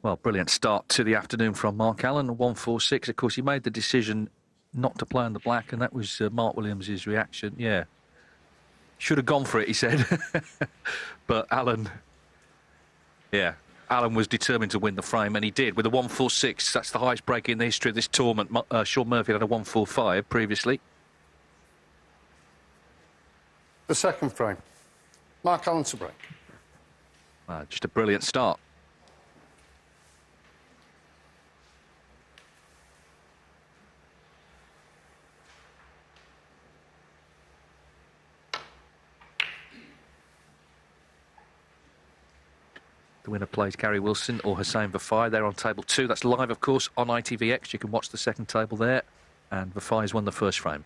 Well, brilliant start to the afternoon from Mark Allen, 146. Of course, he made the decision not to play on the black, and that was Mark Williams' reaction. Yeah, should have gone for it, he said. But Allen, yeah, Allen was determined to win the frame, and he did with a 146. That's the highest break in the history of this tournament. Sean Murphy had a 145 previously. The second frame. Mark Allen to break. Just a brilliant start. The winner plays Gary Wilson or Hussein Vafai. They're on table 2. That's live, of course, on ITVX. You can watch the second table there. And Vafai's won the first frame.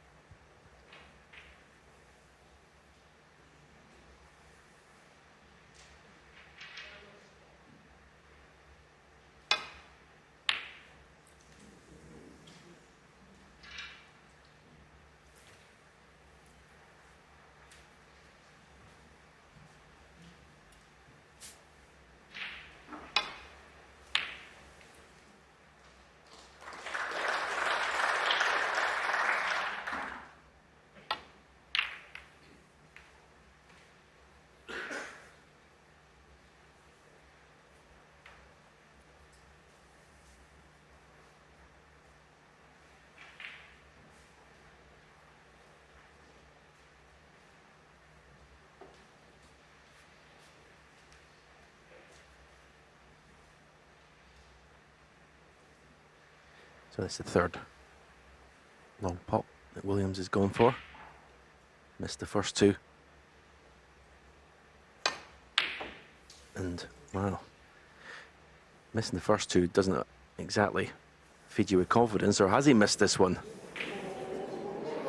So that's the third long pop that Williams is going for. Missed the first two. And, well, missing the first two doesn't exactly feed you with confidence, or has he missed this one?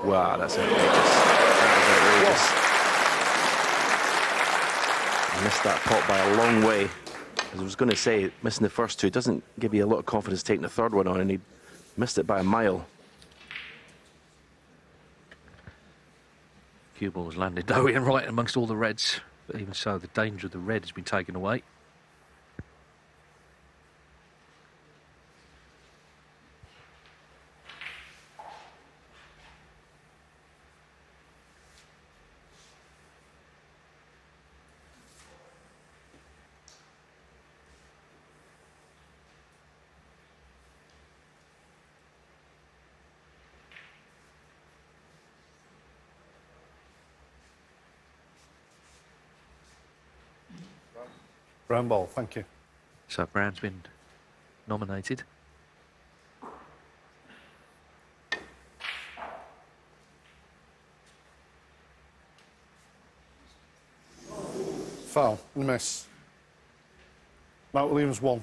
Wow, that's outrageous. That is outrageous. He missed that pot by a long way. As I was going to say, missing the first two doesn't give you a lot of confidence taking the third one on, and he missed it by a mile. Cue ball has landed though in right amongst all the reds. But even so, the danger of the red has been taken away. Brown ball, thank you. So Brown's been nominated. Foul and miss. Mark Williams 1.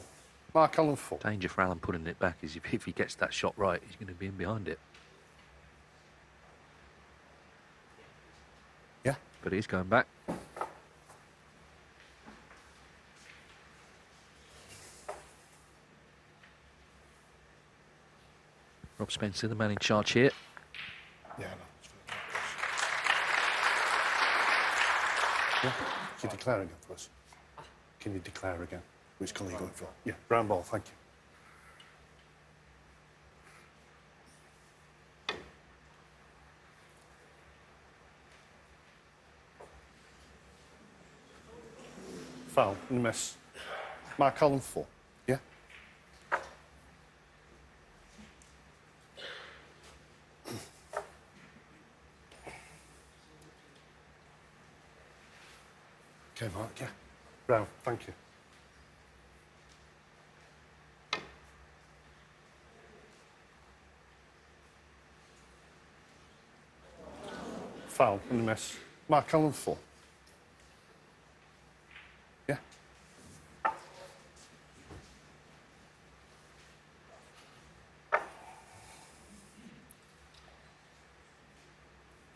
Mark Allen 4. Danger for Allen putting it back is if he gets that shot right, he's going to be in behind it. Yeah. But he's going back. Rob Spencer, the man in charge here. Yeah, no. Yeah. Can you declare again for us? Can you declare again? Which colour are you going for? Yeah, brown ball, thank you. Foul and miss. Mark Allen 4. Yeah. Okay, Mark, yeah. Brown, thank you. Foul and miss. Mark Allen 4. Yeah.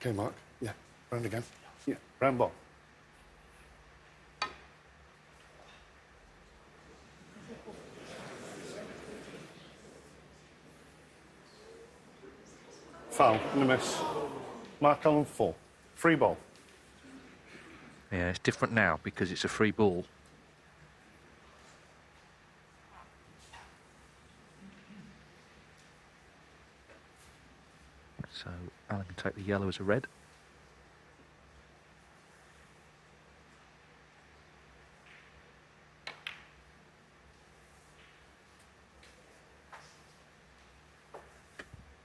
Okay, Mark. Yeah. Round again. Yeah. Round ball. Foul and a miss. Mark Allen 4. Free ball. Yeah, it's different now because it's a free ball. So Allen can take the yellow as a red.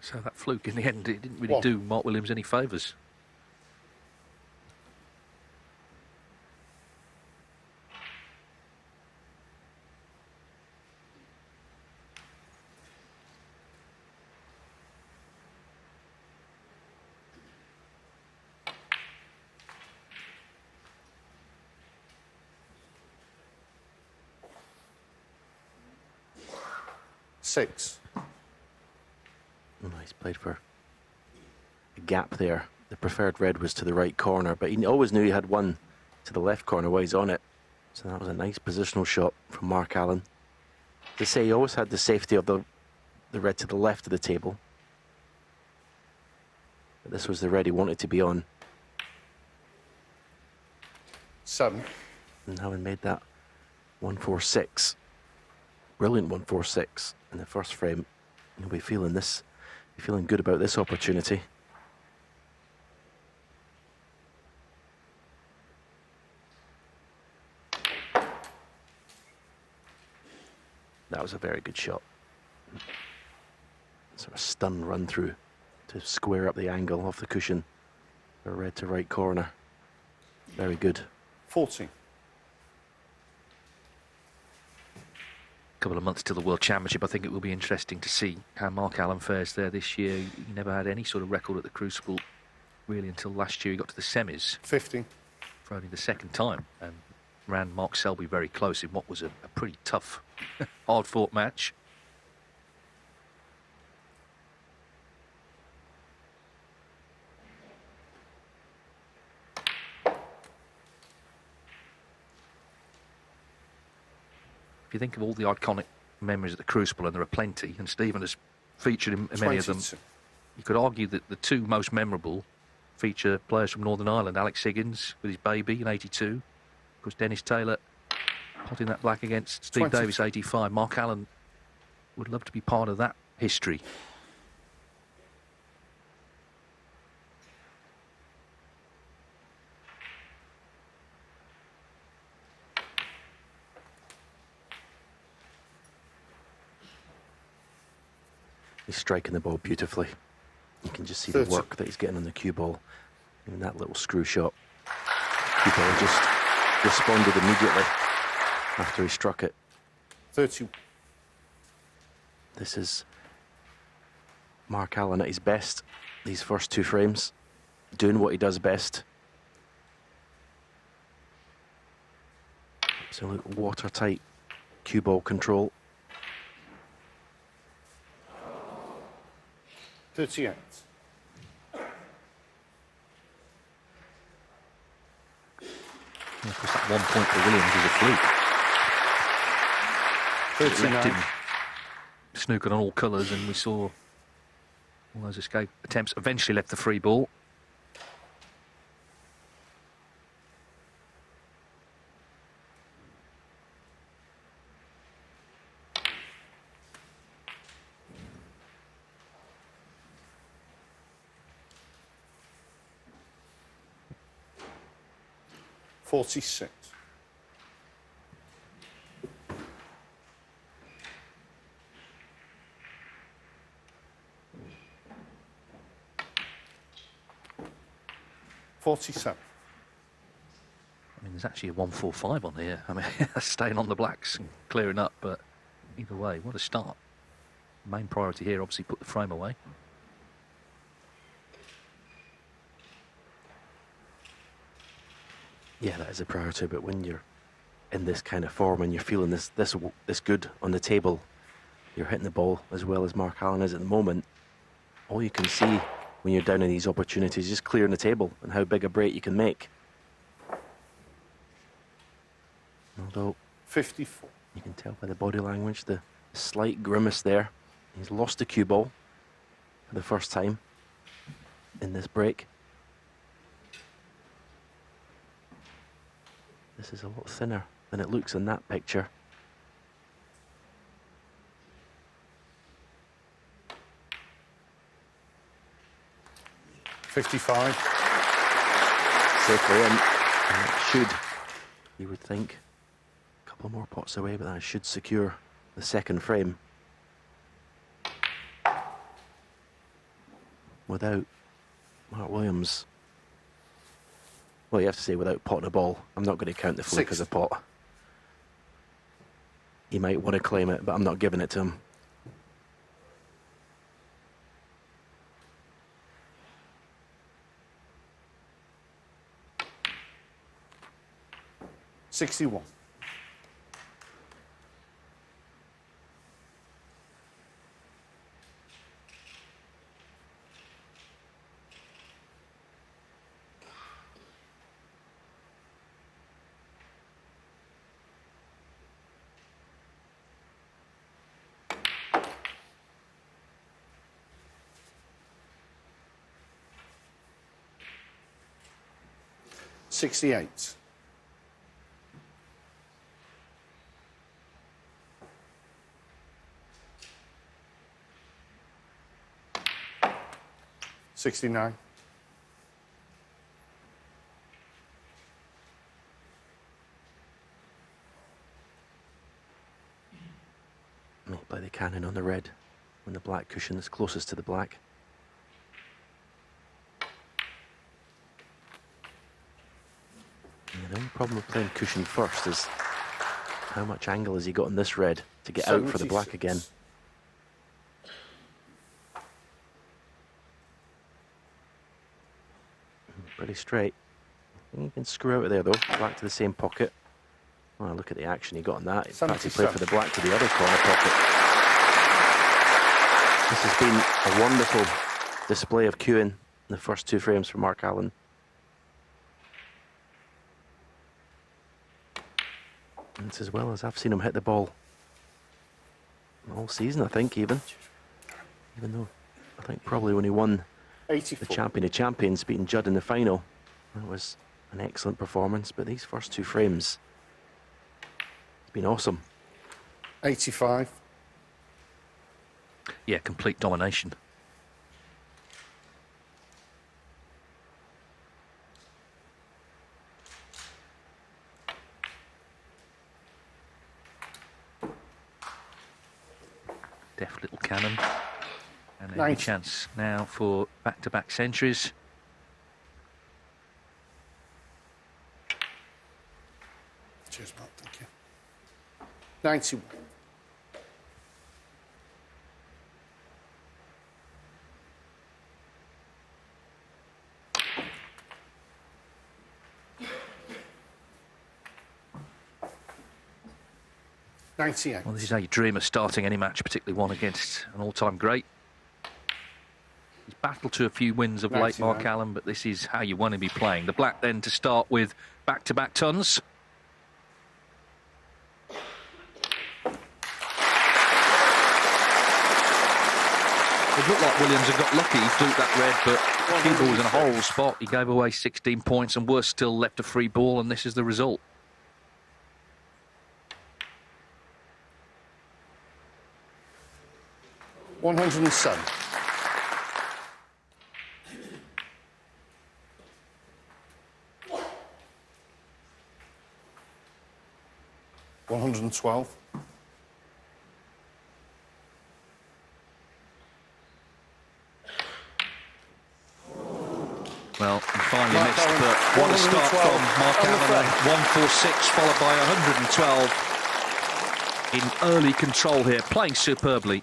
So that fluke in the end, it didn't really do Mark Williams any favours. Six. Oh, he's played for a gap there. The preferred red was to the right corner, but he always knew he had one to the left corner while he's on it. So that was a nice positional shot from Mark Allen. To say he always had the safety of the red to the left of the table. But this was the red he wanted to be on. 7. And having made that 1-4-6, brilliant 1-4-6 in the first frame, you'll be feeling this, feeling good about this opportunity. That was a very good shot. Sort of stun run through to square up the angle off the cushion. For red to right corner. Very good. 14. Couple of months till the World Championship. I think it will be interesting to see how Mark Allen fares there this year. He never had any sort of record at the Crucible really until last year. He got to the semis 15. for only the second time and ran Mark Selby very close in what was a pretty tough, hard-fought match. If you think of all the iconic memories at the Crucible, and there are plenty, and Stephen has featured in many of them, you could argue that the two most memorable feature players from Northern Ireland. Alex Higgins with his baby in 82. Of course, Dennis Taylor potting that black against Steve Davis, 85. Mark Allen would love to be part of that history. He's striking the ball beautifully. You can just see the work that he's getting on the cue ball. Even that little screw shot. Cue ball just responded immediately after he struck it. 30. This is Mark Allen at his best. These first two frames, doing what he does best. Absolute watertight cue ball control. 38. And of course, that 1 point for Williams is a fluke. 39. Left him snookered on all colours, and we saw all those escape attempts. Eventually left the free ball. .46. .47. I mean, there's actually a 145 on here. I mean, staying on the blacks and clearing up, but either way, what a start. Main priority here, obviously, put the frame away. Yeah, that is a priority, but when you're in this kind of form and you're feeling this good on the table, you're hitting the ball as well as Mark Allen is at the moment, all you can see when you're down in these opportunities is just clearing the table and how big a break you can make. Although 54. you can tell by the body language, the slight grimace there. He's lost the cue ball for the first time in this break. This is a lot thinner than it looks in that picture. 55. Safely in. And that should, you would think, a couple more pots away, but that should secure the second frame. Without Mark Williams. Well, you have to say without potting a ball. I'm not going to count the fluke as a pot. He might want to claim it, but I'm not giving it to him. $61. $68. $69. Play the cannon on the red when the black cushion is closest to the black. The only problem with playing cushion first is how much angle has he got on this red to get out for the black again. Pretty straight. You can screw out of there though, back to the same pocket. Oh, look at the action he got on that. In fact, he played for the black to the other corner pocket. This has been a wonderful display of cueing in the first two frames for Mark Allen. And it's as well as I've seen him hit the ball all season, I think, even though I think probably when he won 84. the Champion of Champions, beating Judd in the final, that was an excellent performance. But these first two frames, it's been awesome. 85. Yeah, complete domination. Deft little cannon. And every 90. chance now for back-to-back centuries. Cheers, Mark. Thank you. 91. $98. Well, this is how you dream of starting any match, particularly one against an all-time great. He's battled to a few wins of late, Mark 99. Allen, but this is how you want to be playing. The black then to start with back-to-back tons. It looked like Williams had got lucky. He fluked that red, but cue ball was in a horrible spot. He gave away 16 points and worse still left a free ball, and this is the result. $107. $112. Well, he finally Mark missed, Allen, but what a start 112 from Mark on the Allen. front. 146 followed by 112. In early control here, playing superbly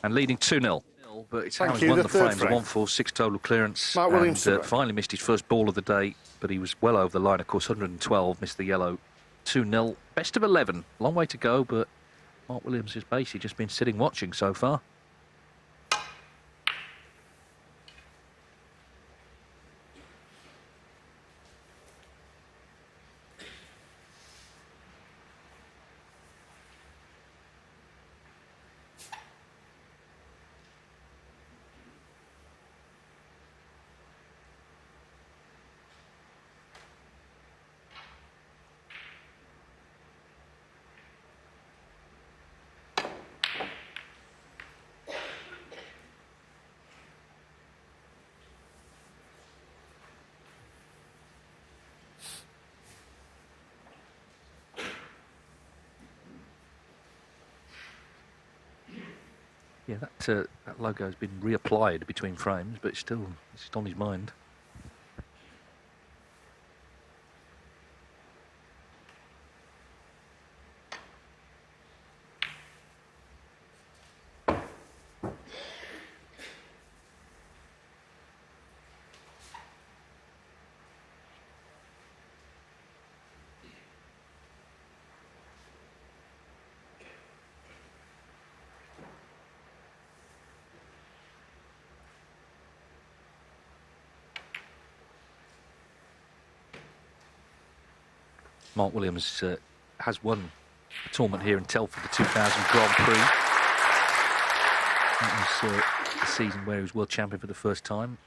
and leading 2-0. But it's how Thank he's you. won The the third frames. frame. 146 total clearance. Mark Williams and to finally missed his first ball of the day, but he was well over the line. Of course, 112, missed the yellow. 2-0. Best of 11. Long way to go, but Mark Williams has basically just been sitting watching so far. Yeah, that logo has been reapplied between frames, but it's still on his mind. Mark Williams has won a tournament here in Telford, the 2000 Grand Prix. That was the season where he was world champion for the first time.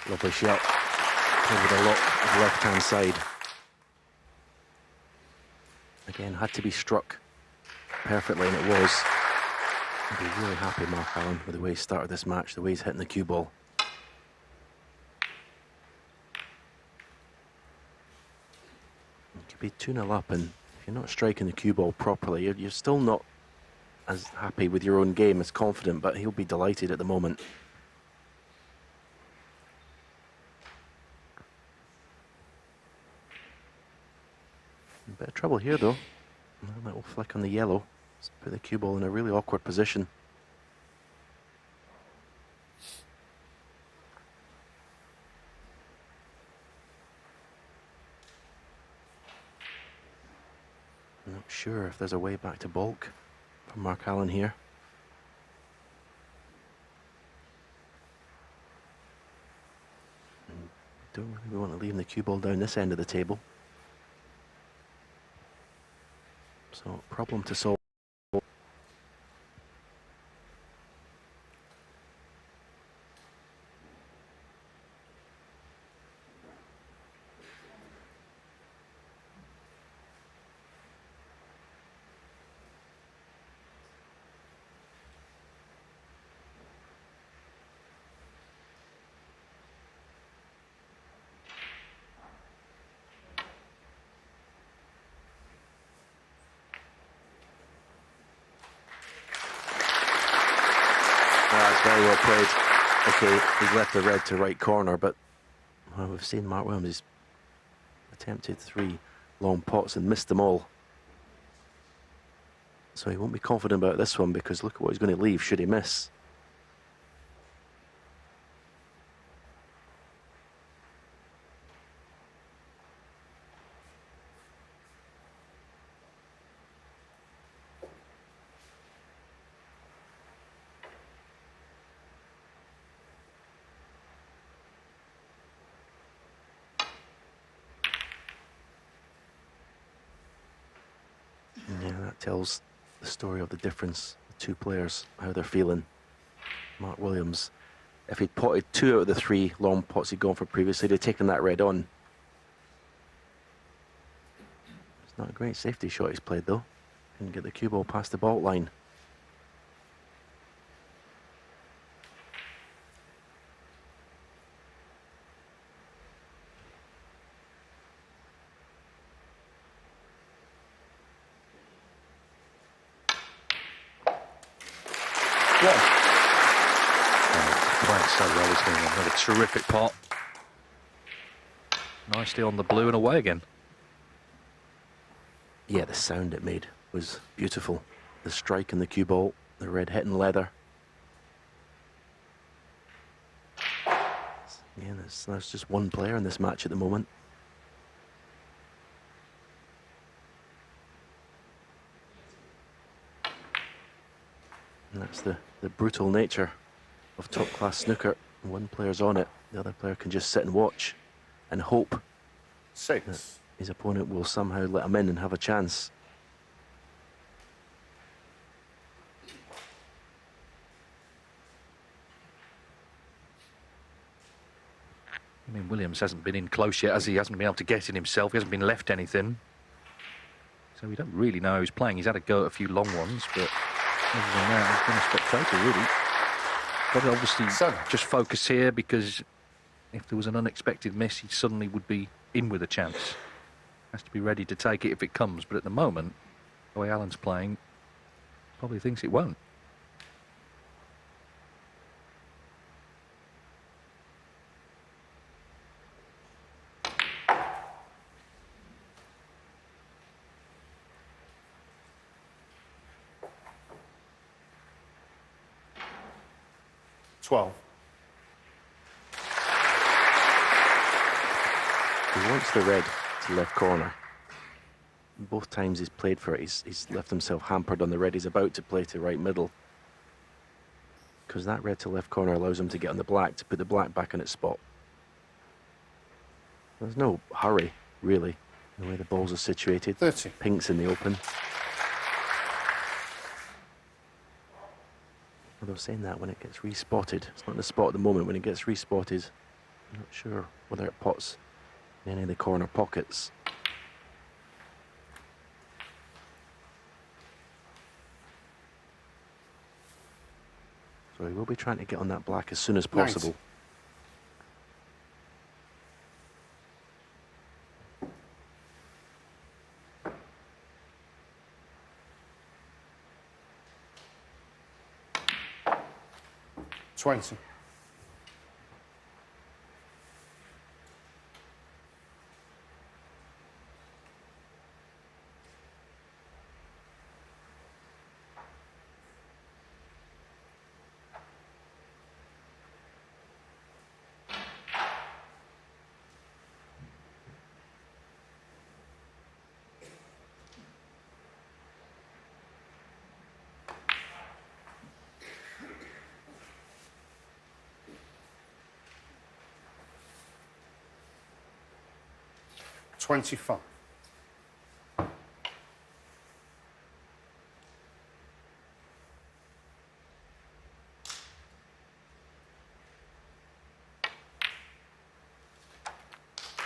Lovely shot. Played with a lot of left-hand side. Again, had to be struck perfectly, and it was. I'd be really happy, Mark Allen, with the way he started this match, the way he's hitting the cue ball. You could be 2-0 up, and if you're not striking the cue ball properly, you're still not as happy with your own game, as confident, but he'll be delighted at the moment. A bit of trouble here, though. A little flick on the yellow. Let's put the cue ball in a really awkward position. I'm not sure if there's a way back to balk for Mark Allen here. And don't really want to leave the cue ball down this end of the table. So, problem to solve. Very well played. Okay, he's left the red to right corner, but well, we've seen Mark Williams. He's attempted 3 long pots and missed them all. So he won't be confident about this one, because look at what he's going to leave should he miss. Yeah, that tells the story of the difference, the two players, how they're feeling. Mark Williams, if he'd potted 2 out of the 3 long pots he'd gone for previously, they'd taken that red on. It's not a great safety shot he's played, though. Couldn't get the cue ball past the baulk line. Playing so well, he's going to have a terrific pot. Nicely on the blue and away again. Yeah, the sound it made was beautiful. The strike in the cue ball, the red hitting leather. Yeah, there's just one player in this match at the moment. And that's the brutal nature of top-class snooker. One player's on it, the other player can just sit and watch and hope that 6. his opponent will somehow let him in and have a chance. I mean, Williams hasn't been in close yet, as he hasn't been able to get in himself. He hasn't been left anything. So we don't really know how he's playing. He's had a go at a few long ones, but other than that, he's been a spectator, really. But obviously 7. just focus here, because if there was an unexpected miss, he suddenly would be in with a chance. Has to be ready to take it if it comes. But at the moment, the way Alan's playing, probably thinks it won't. He wants the red to left corner. Both times he's played for it, he's left himself hampered on the red. He's about to play to right middle, because that red to left corner allows him to get on the black, to put the black back in its spot. There's no hurry, really, the way the balls are situated. 30. Pink's in the open. Although saying that, when it gets respotted, it's not in the spot at the moment, when it gets respotted, I'm not sure whether it pots in any of the corner pockets. So he will be trying to get on that black as soon as possible. 20. 25.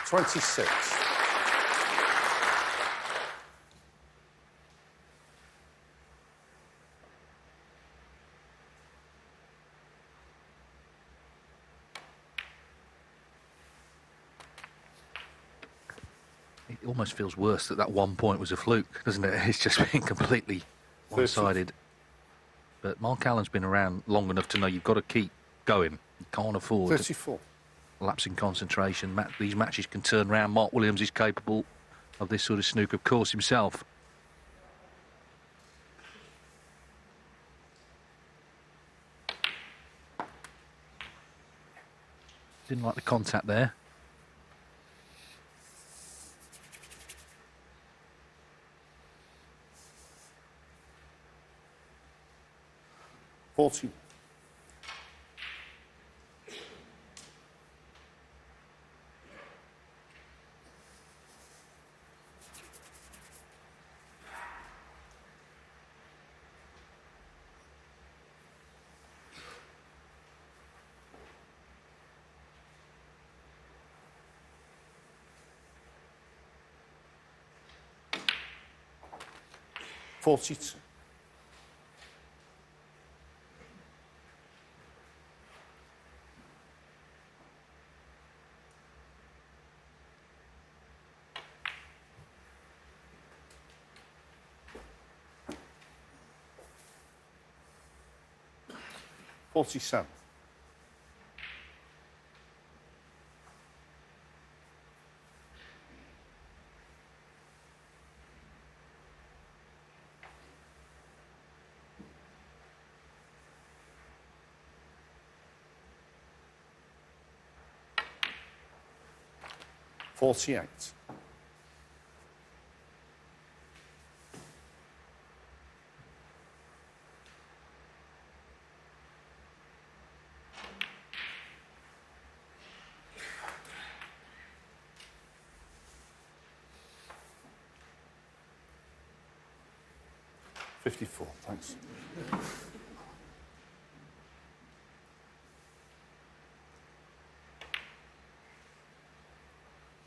26. 'It almost feels worse that 1 point was a fluke, doesn't it? It's just been completely one-sided. But Mark Allen's been around long enough to know you've got to keep going. You can't afford 34. lapse in concentration. These matches can turn round. Mark Williams is capable of this sort of snooker course himself. Didn't like the contact there. 40. 42. 47. 48. 54, thanks.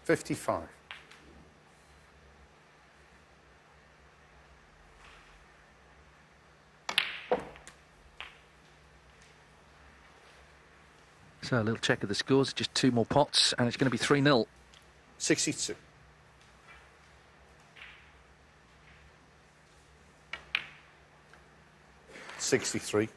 $55. So a little check of the scores, just 2 more pots, and it's going to be 3-0. 62. $63.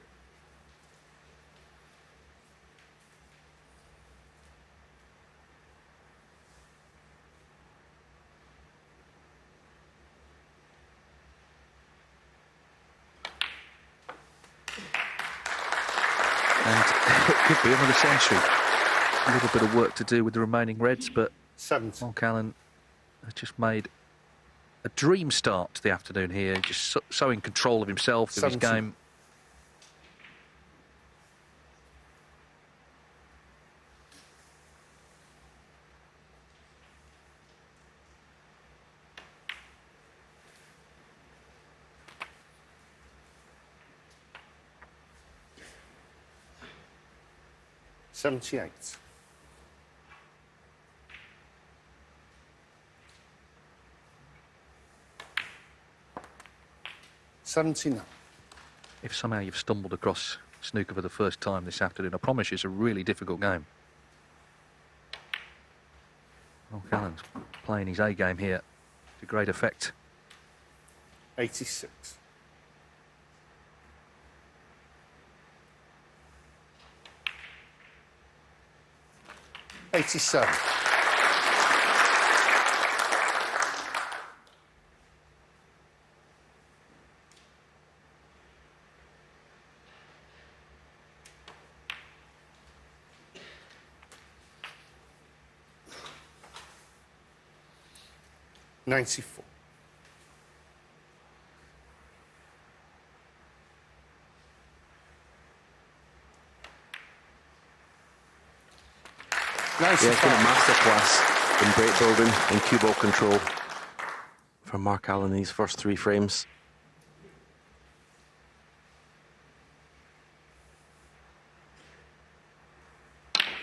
And it could be another century. A little bit of work to do with the remaining reds, but 70. Mark Allen has just made a dream start to the afternoon here, just so in control of himself, of his 70. game. $78. $79. If somehow you've stumbled across snooker for the first time this afternoon, I promise you it's a really difficult game. Mark Allen's playing his A game here to great effect. 86. $87. $94. Yeah, it's been a masterclass in break building and cue ball control for Mark Allen in these first 3 frames.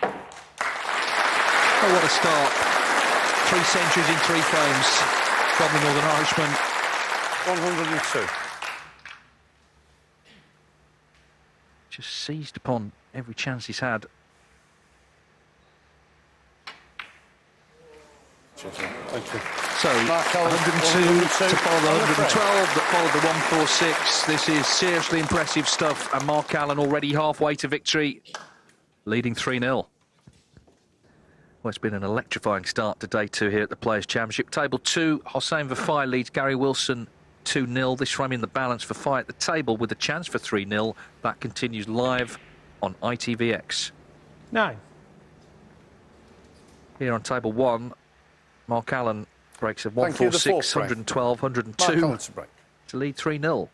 Oh, what a start. 3 centuries in 3 frames from the Northern Irishman. 102. Just seized upon every chance he's had. Thank you. So, Mark Allen, 102 to follow the on the 112 that followed the 146. This is seriously impressive stuff, and Mark Allen already halfway to victory, leading 3-0. Well, it's been an electrifying start to day 2 here at the Players' Championship. Table 2, Hossein Vafai leads Gary Wilson 2-0. This frame in the balance for Fai at the table with a chance for 3-0. That continues live on ITVX. 9. Here on table 1, Mark Allen breaks a Thank you, the 146, fourth 112, Mark 102 Allen to break. to lead 3-0.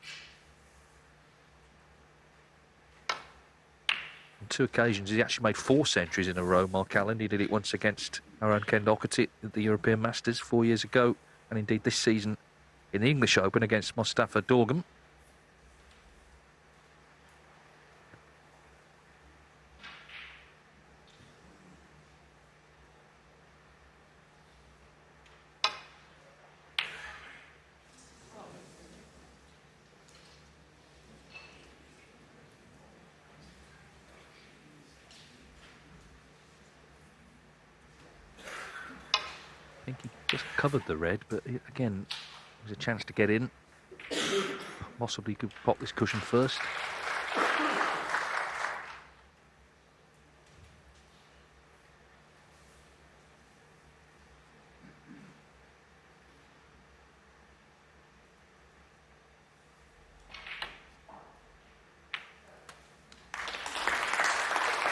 On 2 occasions, he actually made 4 centuries in a row, Mark Allen. He did it once against our own Ken Doherty at the European Masters 4 years ago, and indeed this season in the English Open against Mustafa Dorgum. I think he just covered the red, but again, there's a chance to get in. Possibly could pop this cushion first.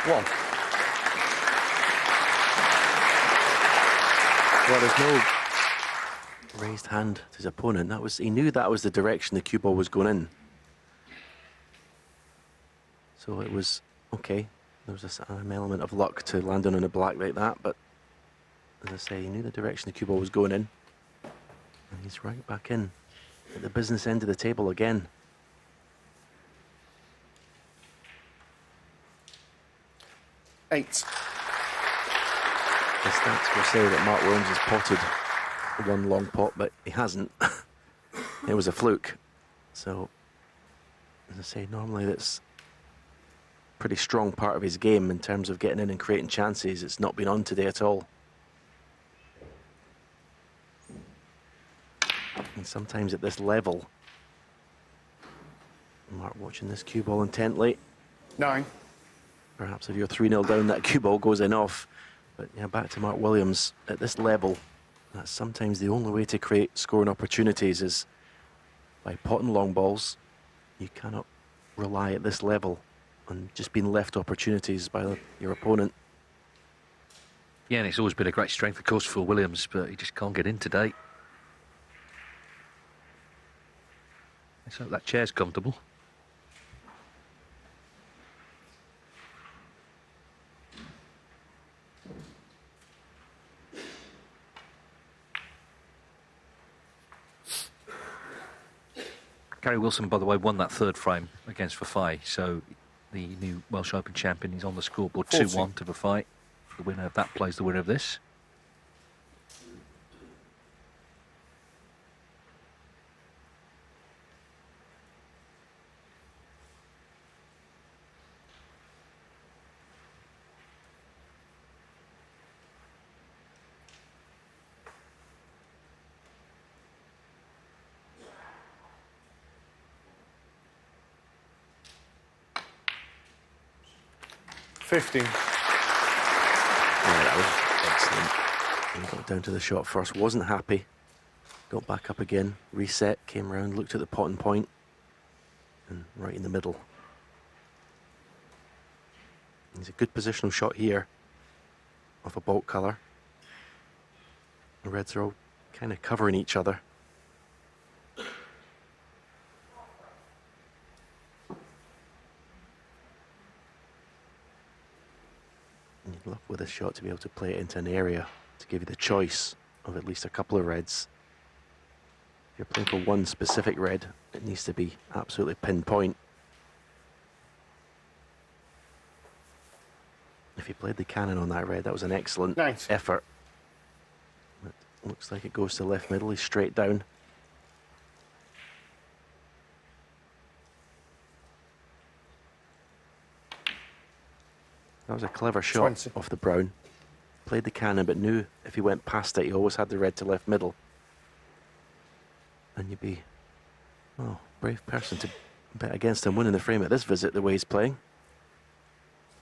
One. Well, there's no raised hand to his opponent. He knew that was the direction the cue ball was going in. So it was okay. There was an element of luck to landing on a black like that, but as I say, he knew the direction the cue ball was going in. And he's right back in at the business end of the table again. 8. The stats will say that Mark Williams has potted one long pot, but he hasn't. It was a fluke. So, as I say, normally that's a pretty strong part of his game in terms of getting in and creating chances. It's not been on today at all. And sometimes at this level, Mark watching this cue ball intently. 9. Perhaps if you're 3-0 down, that cue ball goes in off. But yeah, back to Mark Williams. At this level, that's sometimes the only way to create scoring opportunities is by potting long balls. You cannot rely at this level on just being left opportunities by your opponent. Yeah, and it's always been a great strength, of course, for Williams, but he just can't get in today. Let's hope that chair's comfortable. Gary Wilson, by the way, won that third frame against Fafai, so the new Welsh Open champion is on the scoreboard 2-1 to Fafai. The winner of that plays the winner of this. Fifteen. Yeah, that was excellent. He got down to the shot first, wasn't happy. Got back up again, reset, came around, looked at the pot and point, and right in the middle. He's a good positional shot here, off a bolt colour. The reds are all kind of covering each other. And you'd love with this shot to be able to play it into an area to give you the choice of at least a couple of reds. If you're playing for one specific red, it needs to be absolutely pinpoint. If you played the cannon on that red, that was an excellent effort. It looks like it goes to left middle, he's straight down. That was a clever shot 20. off the brown. Played the cannon, but knew if he went past it, he always had the red to left middle. And you'd be, oh, brave person to bet against him winning the frame at this visit the way he's playing.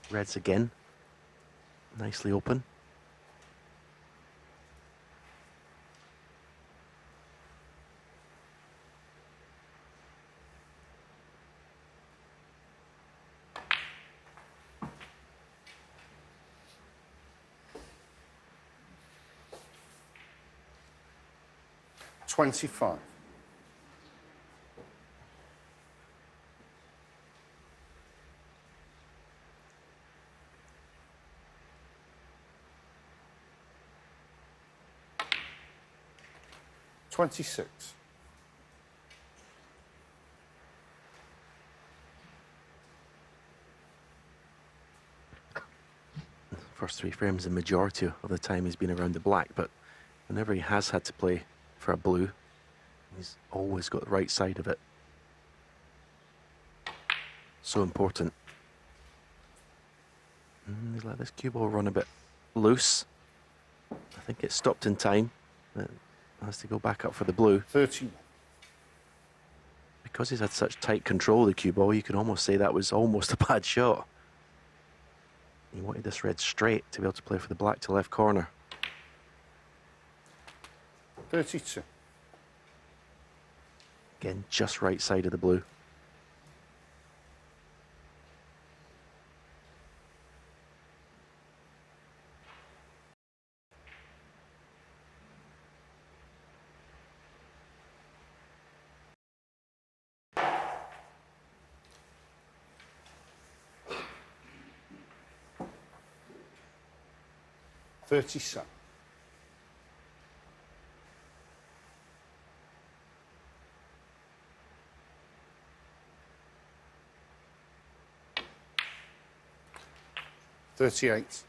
Reds again. Nicely open. $25. $26. First three frames, the majority of the time he's been around the black, but whenever he has had to play for a blue, he's always got the right side of it. So important. He's let this cue ball run a bit loose. I think it stopped in time. It has to go back up for the blue. 30. Because he's had such tight control of the cue ball, you can almost say that was almost a bad shot. He wanted this red straight to be able to play for the black to left corner. 32. Again, just right side of the blue. $37. 38.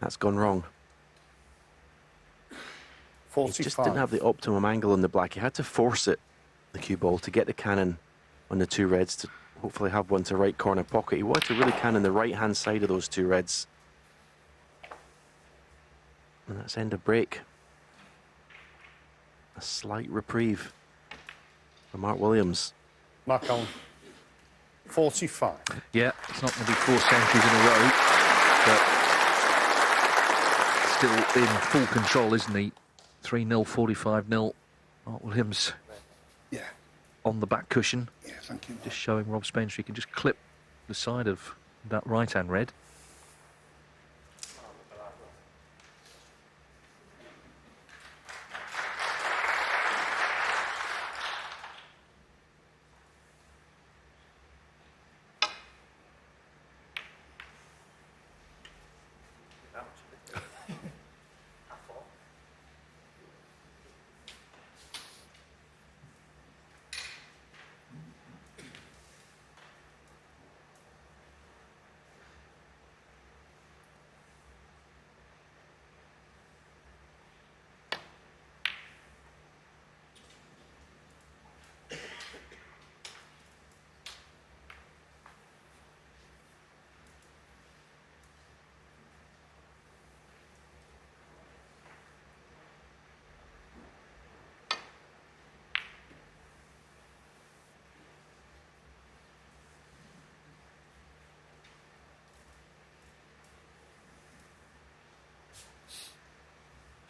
That's gone wrong. He 45. just didn't have the optimum angle on the black. He had to force it, the cue ball, to get the cannon on the two reds to hopefully have one to right corner pocket. He wanted to really cannon the right-hand side of those two reds. And that's end of break. A slight reprieve for Mark Williams. Mark Allen. 45. Yeah, it's not going to be 4 centuries in a row, but still in full control, isn't he? 3-0, 45-0. Mark Williams Yeah. on the back cushion. Yeah, thank you. Just showing Rob Spencer he can just clip the side of that right-hand red.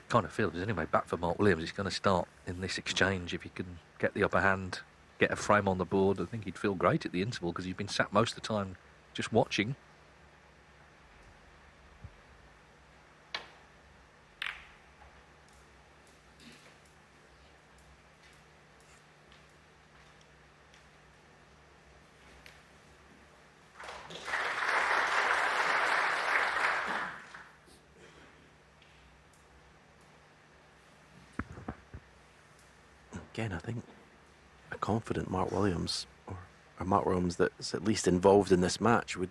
Kind of feel there's anyway back for Mark Williams. He's going to start in this exchange. If he can get the upper hand, get a frame on the board, I think he'd feel great at the interval because he's been sat most of the time just watching. Again, I think a confident Mark Williams, or a Mark Williams that's at least involved in this match, would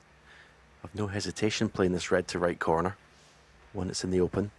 have no hesitation playing this red to right corner when it's in the open.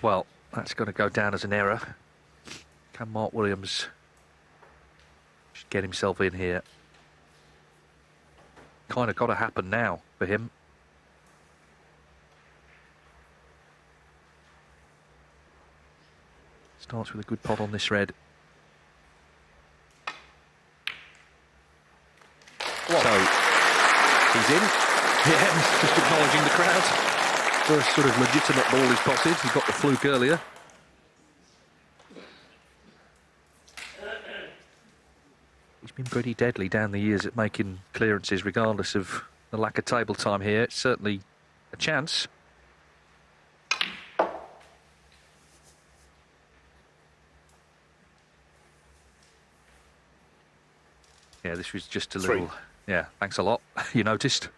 Well, that's going to go down as an error. Can Mark Williams just get himself in here? Kind of got to happen now for him. Starts with a good pot on this red. So, he's in. Yeah, he's just acknowledging the crowd. First sort of legitimate ball he's potted. He got the fluke earlier. He's been pretty deadly down the years at making clearances, regardless of the lack of table time here. It's certainly a chance. Yeah, this was just a little... Yeah, thanks a lot. You noticed.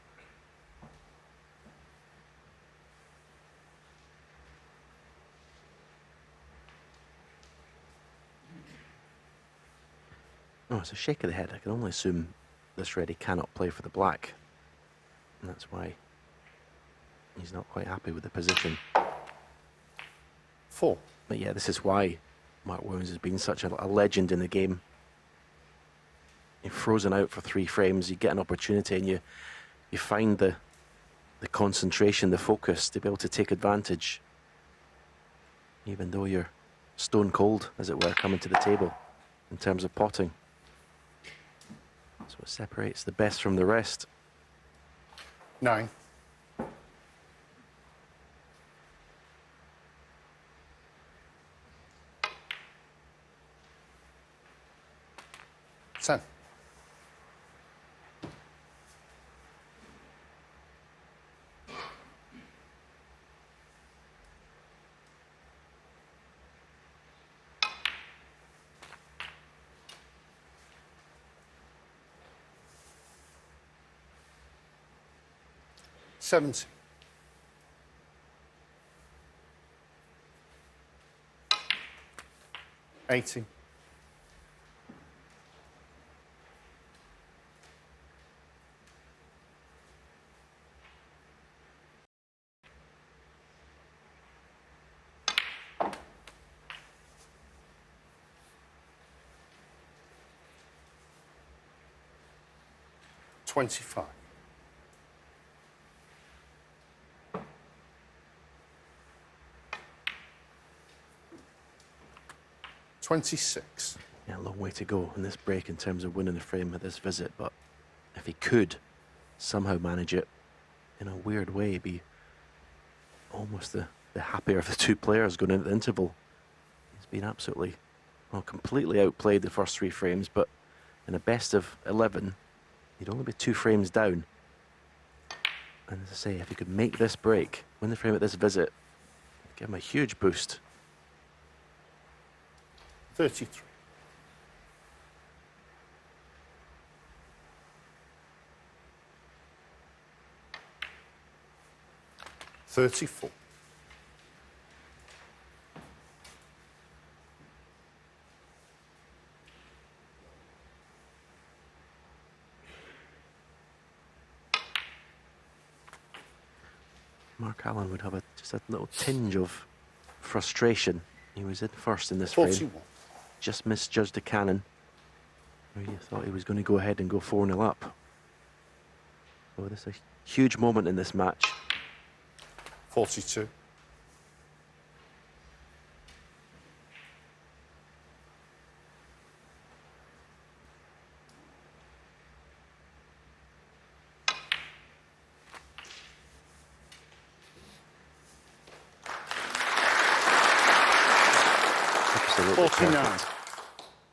Oh, it's a shake of the head. I can only assume this red he cannot play for the black. And that's why he's not quite happy with the position. 4. But yeah, this is why Mark Williams has been such a legend in the game. You're frozen out for 3 frames, you get an opportunity and you find the concentration, the focus to be able to take advantage. Even though you're stone cold, as it were, coming to the table in terms of potting. So it separates the best from the rest. 9. Ten. Seventy. 80. 25. 26. Yeah, a long way to go in this break in terms of winning the frame at this visit, but if he could somehow manage it in a weird way, be almost the happier of the 2 players going into the interval. He's been absolutely, well, completely outplayed the first 3 frames, but in a best of 11, he'd only be 2 frames down. And as I say, if he could make this break, win the frame at this visit, it'd give him a huge boost. 33. 34. 'Mark Allen would have just a little tinge of frustration. He was in first in this 41. frame. Just misjudged the cannon. Where you thought he was going to go ahead and go 4-0 up. So this is a huge moment in this match. 42. 49.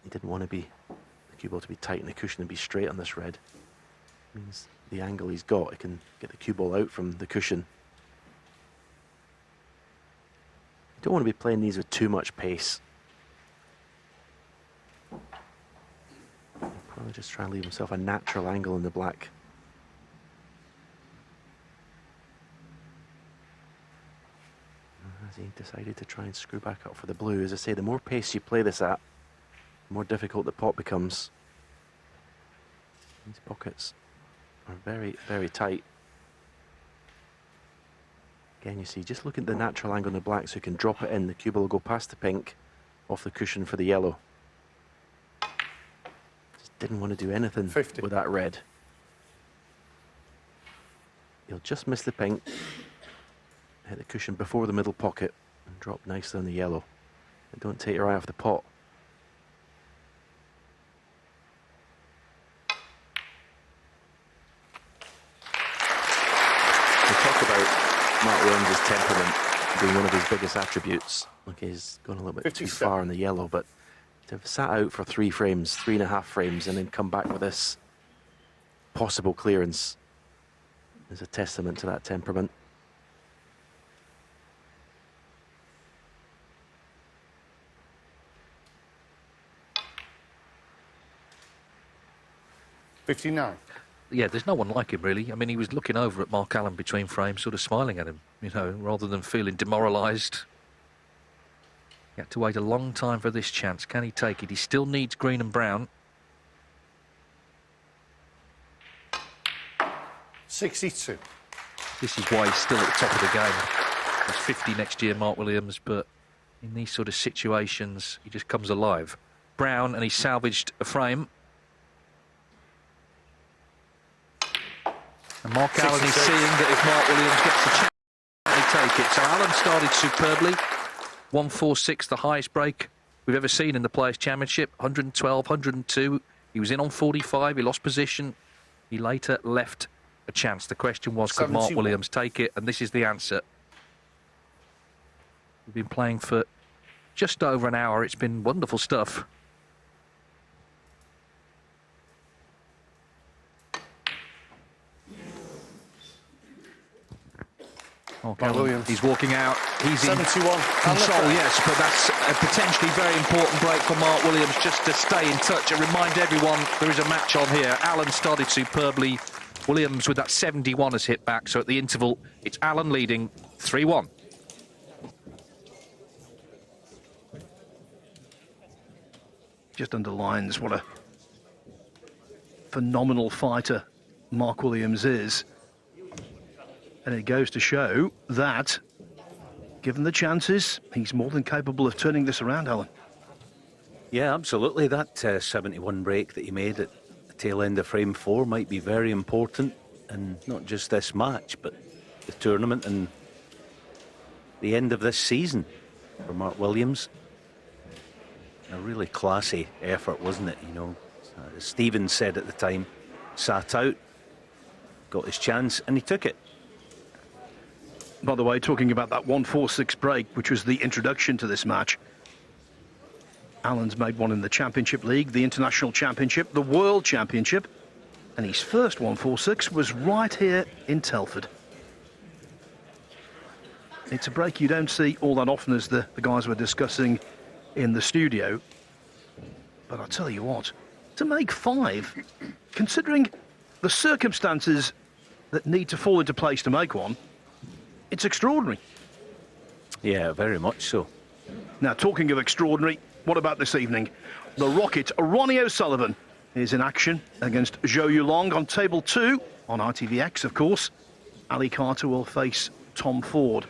He didn't want the cue ball to be tight in the cushion and be straight on this red. Means the angle he's got, he can get the cue ball out from the cushion. You don't want to be playing these with too much pace. He'll probably just try and leave himself a natural angle in the black. As he decided to try and screw back up for the blue. As I say, the more pace you play this at, the more difficult the pot becomes. These pockets are very, very tight. Again, you see, just look at the natural angle on the black so you can drop it in. The cue ball will go past the pink, off the cushion for the yellow. Just didn't want to do anything 50. with that red. He'll just miss the pink. Hit the cushion before the middle pocket and drop nicely on the yellow. But don't take your eye off the pot. We talk about Mark Williams' temperament being one of his biggest attributes. Okay, he's gone a little bit too 57. far on the yellow, but to have sat out for 3 frames, 3.5 frames, and then come back with this possible clearance is a testament to that temperament. $59. Yeah, there's no one like him, really. I mean, he was looking over at Mark Allen between frames, sort of smiling at him, you know, rather than feeling demoralised. He had to wait a long time for this chance. Can he take it? He still needs green and brown. 62. This is why he's still at the top of the game. He's 50 next year, Mark Williams, but in these sort of situations, he just comes alive. Brown, and he salvaged a frame. And Mark Allen is seeing that if Mark Williams gets a chance, he take it. So Allen started superbly. 146, the highest break we've ever seen in the Players' Championship. 112, 102. He was in on 45. He lost position. He later left a chance. The question was, could Mark Williams take it? And this is the answer. We've been playing for just over an hour. It's been wonderful stuff. Mark Williams. He's walking out. He's 71. in control, yes, but that's a potentially very important break for Mark Williams just to stay in touch and remind everyone there is a match on here. Allen started superbly. Williams with that 71 has hit back, so at the interval, it's Allen leading 3-1. Just underlines what a phenomenal fighter Mark Williams is. And it goes to show that, given the chances, he's more than capable of turning this around, Alan. Yeah, absolutely. That 71 break that he made at the tail end of frame 4 might be very important, and not just this match, but the tournament and the end of this season for Mark Williams. A really classy effort, wasn't it? You know, as Stevens said at the time, sat out, got his chance, and he took it. By the way, talking about that 146 break, which was the introduction to this match, Allen's made one in the Championship League, the International Championship, the World Championship, and his first 146 was right here in Telford. It's a break you don't see all that often, as the guys were discussing in the studio. But I tell you what, to make 5, considering the circumstances that need to fall into place to make one, it's extraordinary. Yeah, very much so. Now, talking of extraordinary, what about this evening? The Rocket, Ronnie O'Sullivan, is in action against Zhou Yulong on table 2, on ITVX, of course. Ali Carter will face Tom Ford.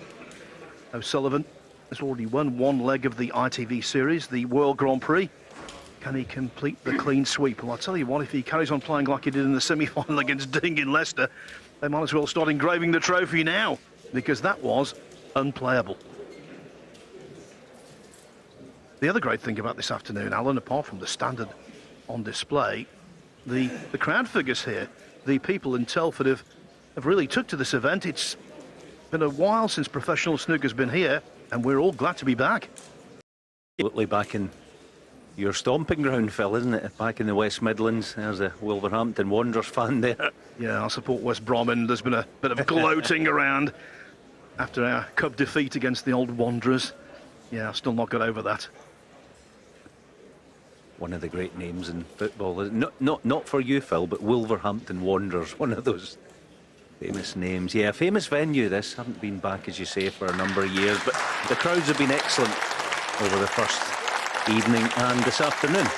O'Sullivan has already won one leg of the ITV series, the World Grand Prix. Can he complete the clean sweep? Well, I'll tell you what, if he carries on playing like he did in the semi-final against Ding in Leicester, they might as well start engraving the trophy now, because that was unplayable. The other great thing about this afternoon, Alan, apart from the standard on display, the crowd figures here. The people in Telford have really took to this event. It's been a while since professional snooker's been here, and we're all glad to be back. Absolutely back in your stomping ground, Phil, isn't it? Back in the West Midlands. There's a Wolverhampton Wanderers fan there. Yeah, I support West Brom, and there's been a bit of gloating around after our cup defeat against the old Wanderers. Yeah, I've still not got over that. One of the great names in football. Not for you, Phil, but Wolverhampton Wanderers. One of those famous names. Yeah, famous venue this. Haven't been back, as you say, for a number of years, but the crowds have been excellent over the first evening and this afternoon.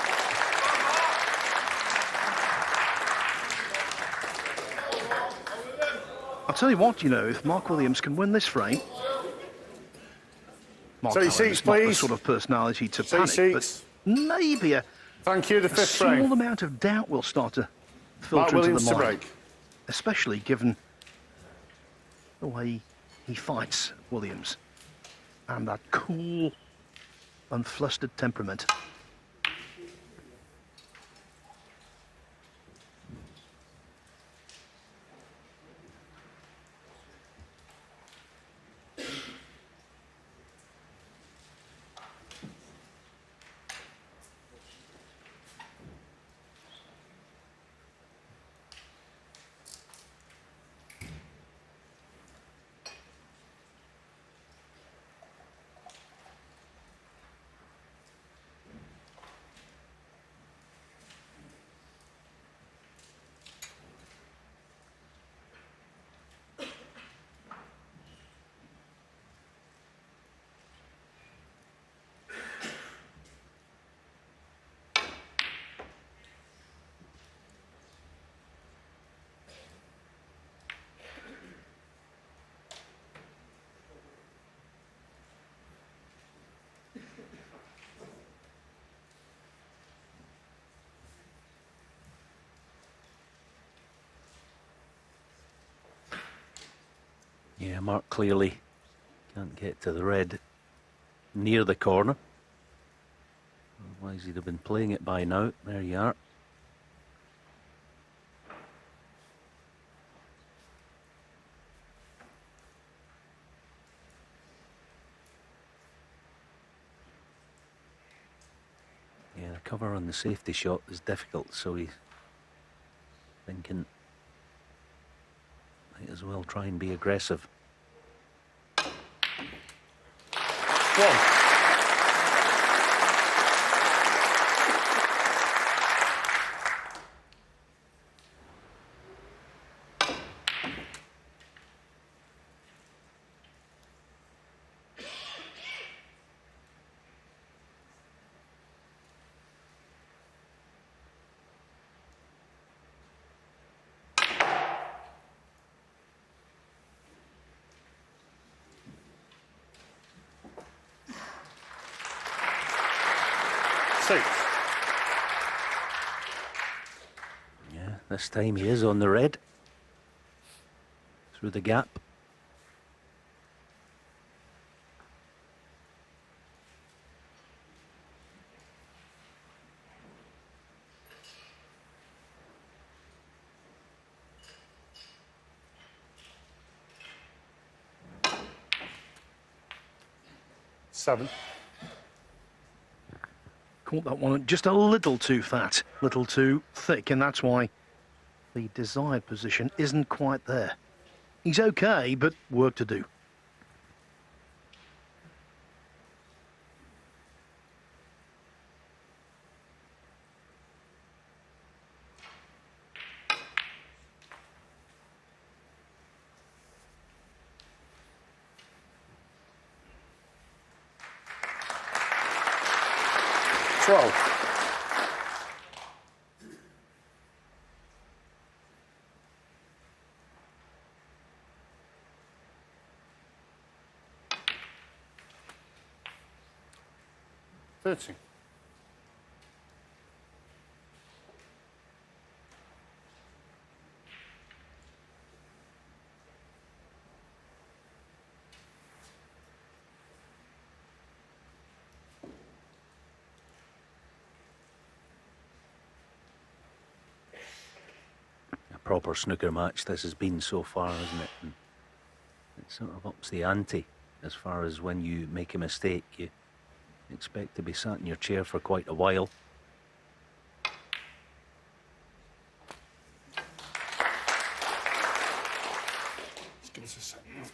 I'll tell you what, you know, if Mark Williams can win this frame, Mark Allen is not the sort of personality to panic, but maybe a Thank you, the fifth small frame. amount of doubt will start to filter into the mind, especially given the way he fights, Williams, and that cool, unflustered temperament. Yeah, Mark clearly can't get to the red near the corner. Otherwise he'd have been playing it by now. There you are. Yeah, the cover on the safety shot is difficult, so he's thinking might as well try and be aggressive. One. Six. Yeah, this time he is on the red. Through the gap. Seven. Caught that one just a little too fat, little too thick, and that's why the desired position isn't quite there. He's okay, but work to do. Twelve. Thirteen. A proper snooker match this has been so far, hasn't it? And it sort of ups the ante as far as when you make a mistake, you expect to be sat in your chair for quite a while. Just give us a second.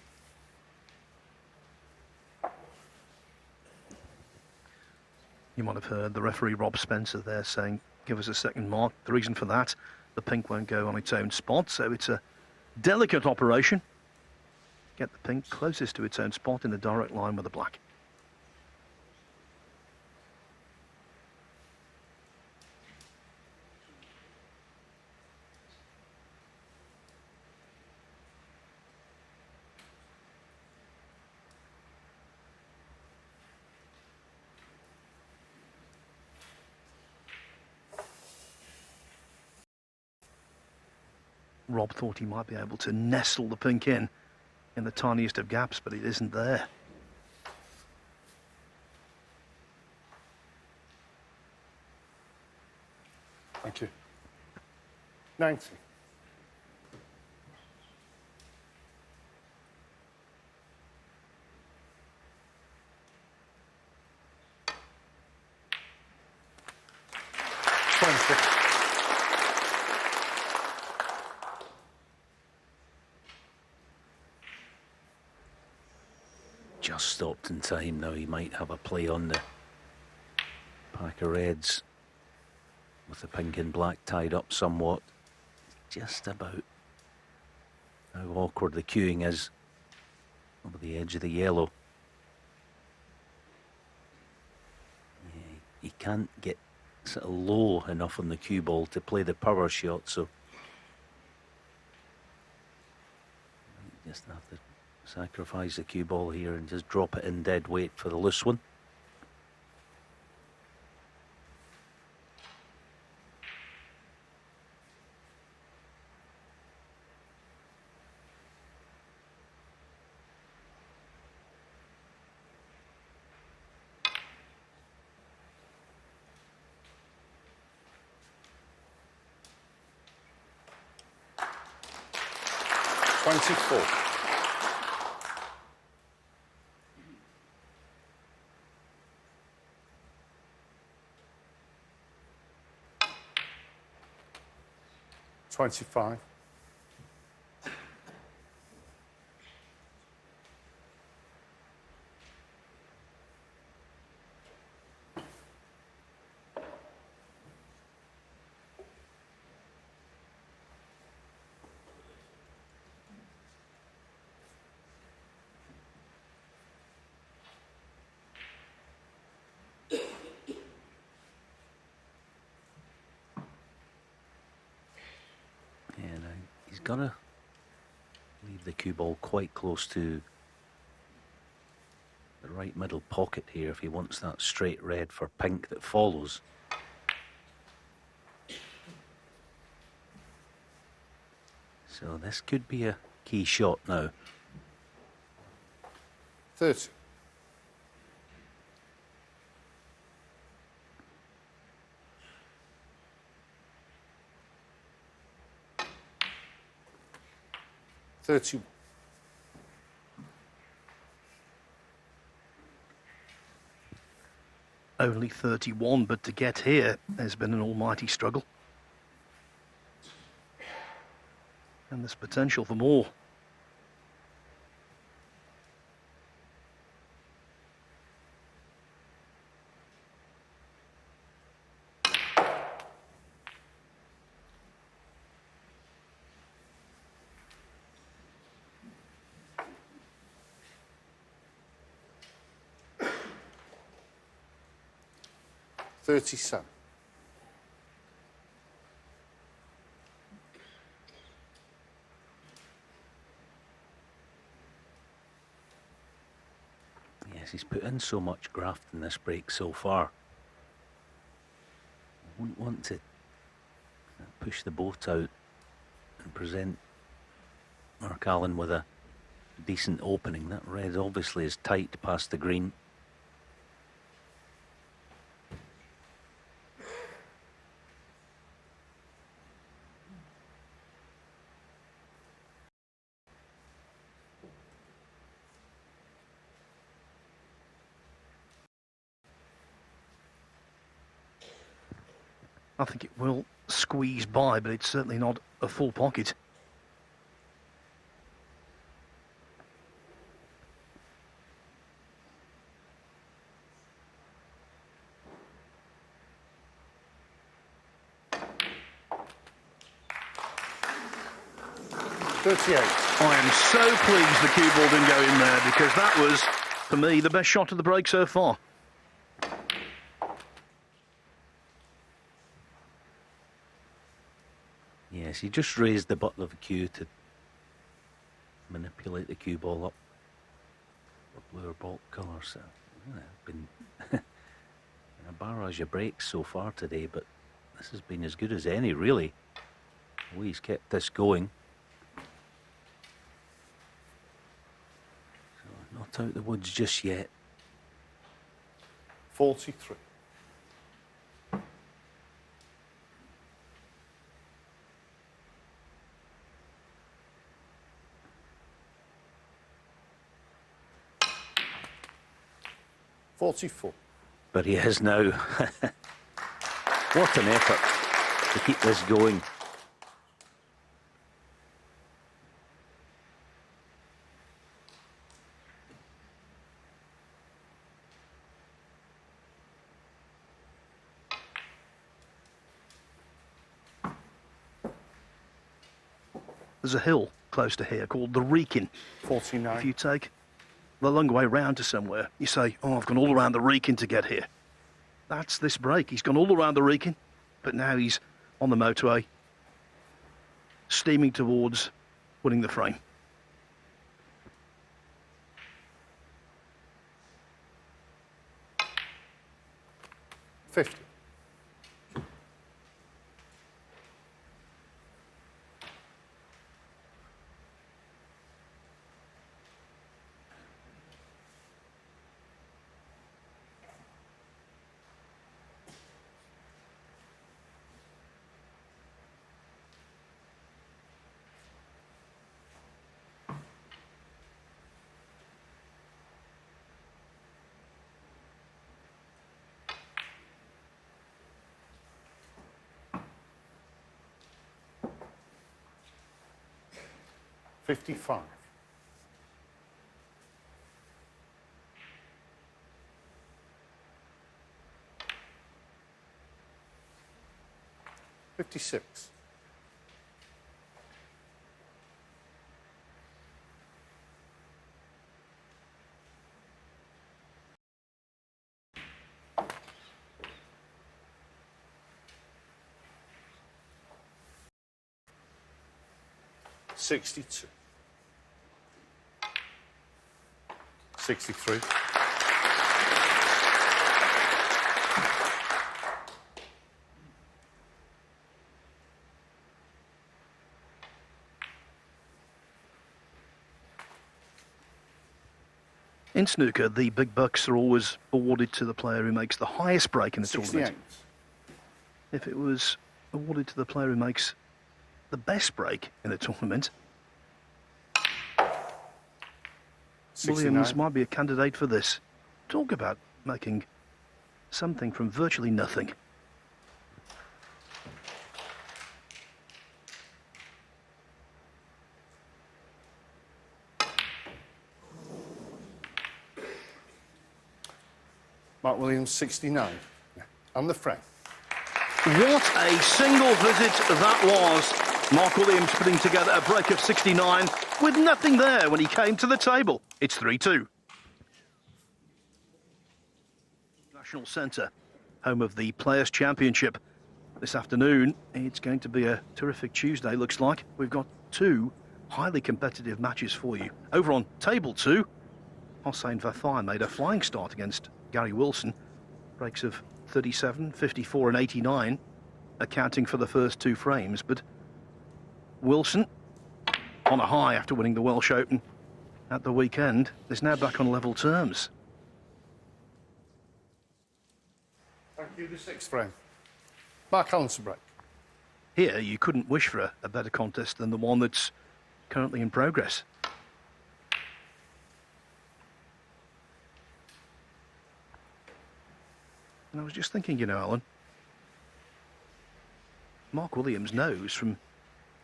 You might have heard the referee Rob Spencer there saying, give us a second, Mark. The reason for that, the pink won't go on its own spot, so it's a delicate operation. Get the pink closest to its own spot in a direct line with the black. Rob thought he might be able to nestle the pink in the tiniest of gaps, but it isn't there. Thank you. 90. Just stopped in time now. He might have a play on the pack of reds with the pink and black tied up somewhat. Just about how awkward the queuing is over the edge of the yellow. Yeah, he can't get sort of low enough on the cue ball to play the power shot, so just have to sacrifice the cue ball here and just drop it in dead weight for the loose one. 24. $25. And he's got to leave the cue ball quite close to the right middle pocket here if he wants that straight red for pink that follows. So this could be a key shot now. 30. $31. Only 31, but to get here, there's been an almighty struggle. And there's potential for more. $37. Yes, he's put in so much graft in this break so far. I wouldn't want to push the boat out and present Mark Allen with a decent opening. That red obviously is tight past the green. I think it will squeeze by, but it's certainly not a full pocket. $38. I am so pleased the cue ball didn't go in there, because that was, for me, the best shot of the break so far. Yes, he just raised the button of the cue to manipulate the cue ball up for bluer ball colour. So, been a barrage of breaks so far today, but this has been as good as any, really. Oh, he's kept this going. So, not out the woods just yet. 43. $44. But he is now. What an effort to keep this going. There's a hill close to here called the Wrekin. 49. If you take the long way round to somewhere, you say, oh, I've gone all around the Wrekin to get here. That's this break. He's gone all around the Wrekin, but now he's on the motorway, steaming towards winning the frame. $50. 55. 56. 62. 63. 'In snooker, the big bucks are always awarded to the player who makes the highest break in the 68. tournament. If it was awarded to the player who makes the best break in the tournament, 69. Williams might be a candidate for this. Talk about making something from virtually nothing. Mark Williams, 69. And the frame. What a single visit that was. Mark Williams putting together a break of 69 with nothing there when he came to the table. It's 3-2. National Centre, home of the Players' Championship. This afternoon, it's going to be a terrific Tuesday, looks like. We've got two highly competitive matches for you. Over on table 2, Hossein Vathai made a flying start against Gary Wilson. Breaks of 37, 54 and 89, accounting for the first 2 frames. But Wilson, on a high after winning the Welsh Open at the weekend, is now back on level terms. Thank you, the 6th frame. Mark Allen to break. Here, you couldn't wish for a better contest than the one that's currently in progress. And I was just thinking, you know, Alan, Mark Williams knows from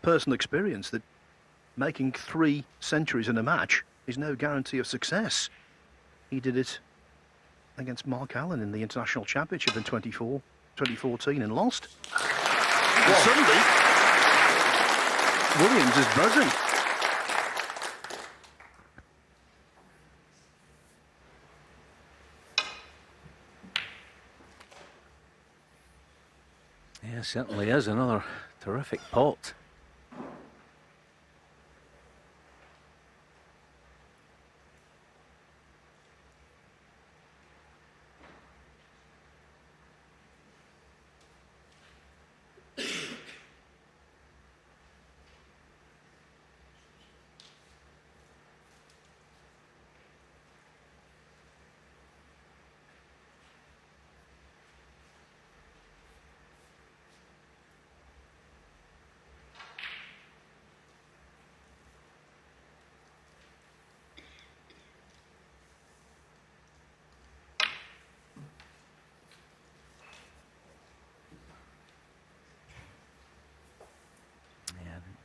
personal experience that making 3 centuries in a match is no guarantee of success. He did it against Mark Allen in the International Championship in 2014 and lost. And suddenly, Williams is buzzing. Yeah, certainly is. Another terrific pot.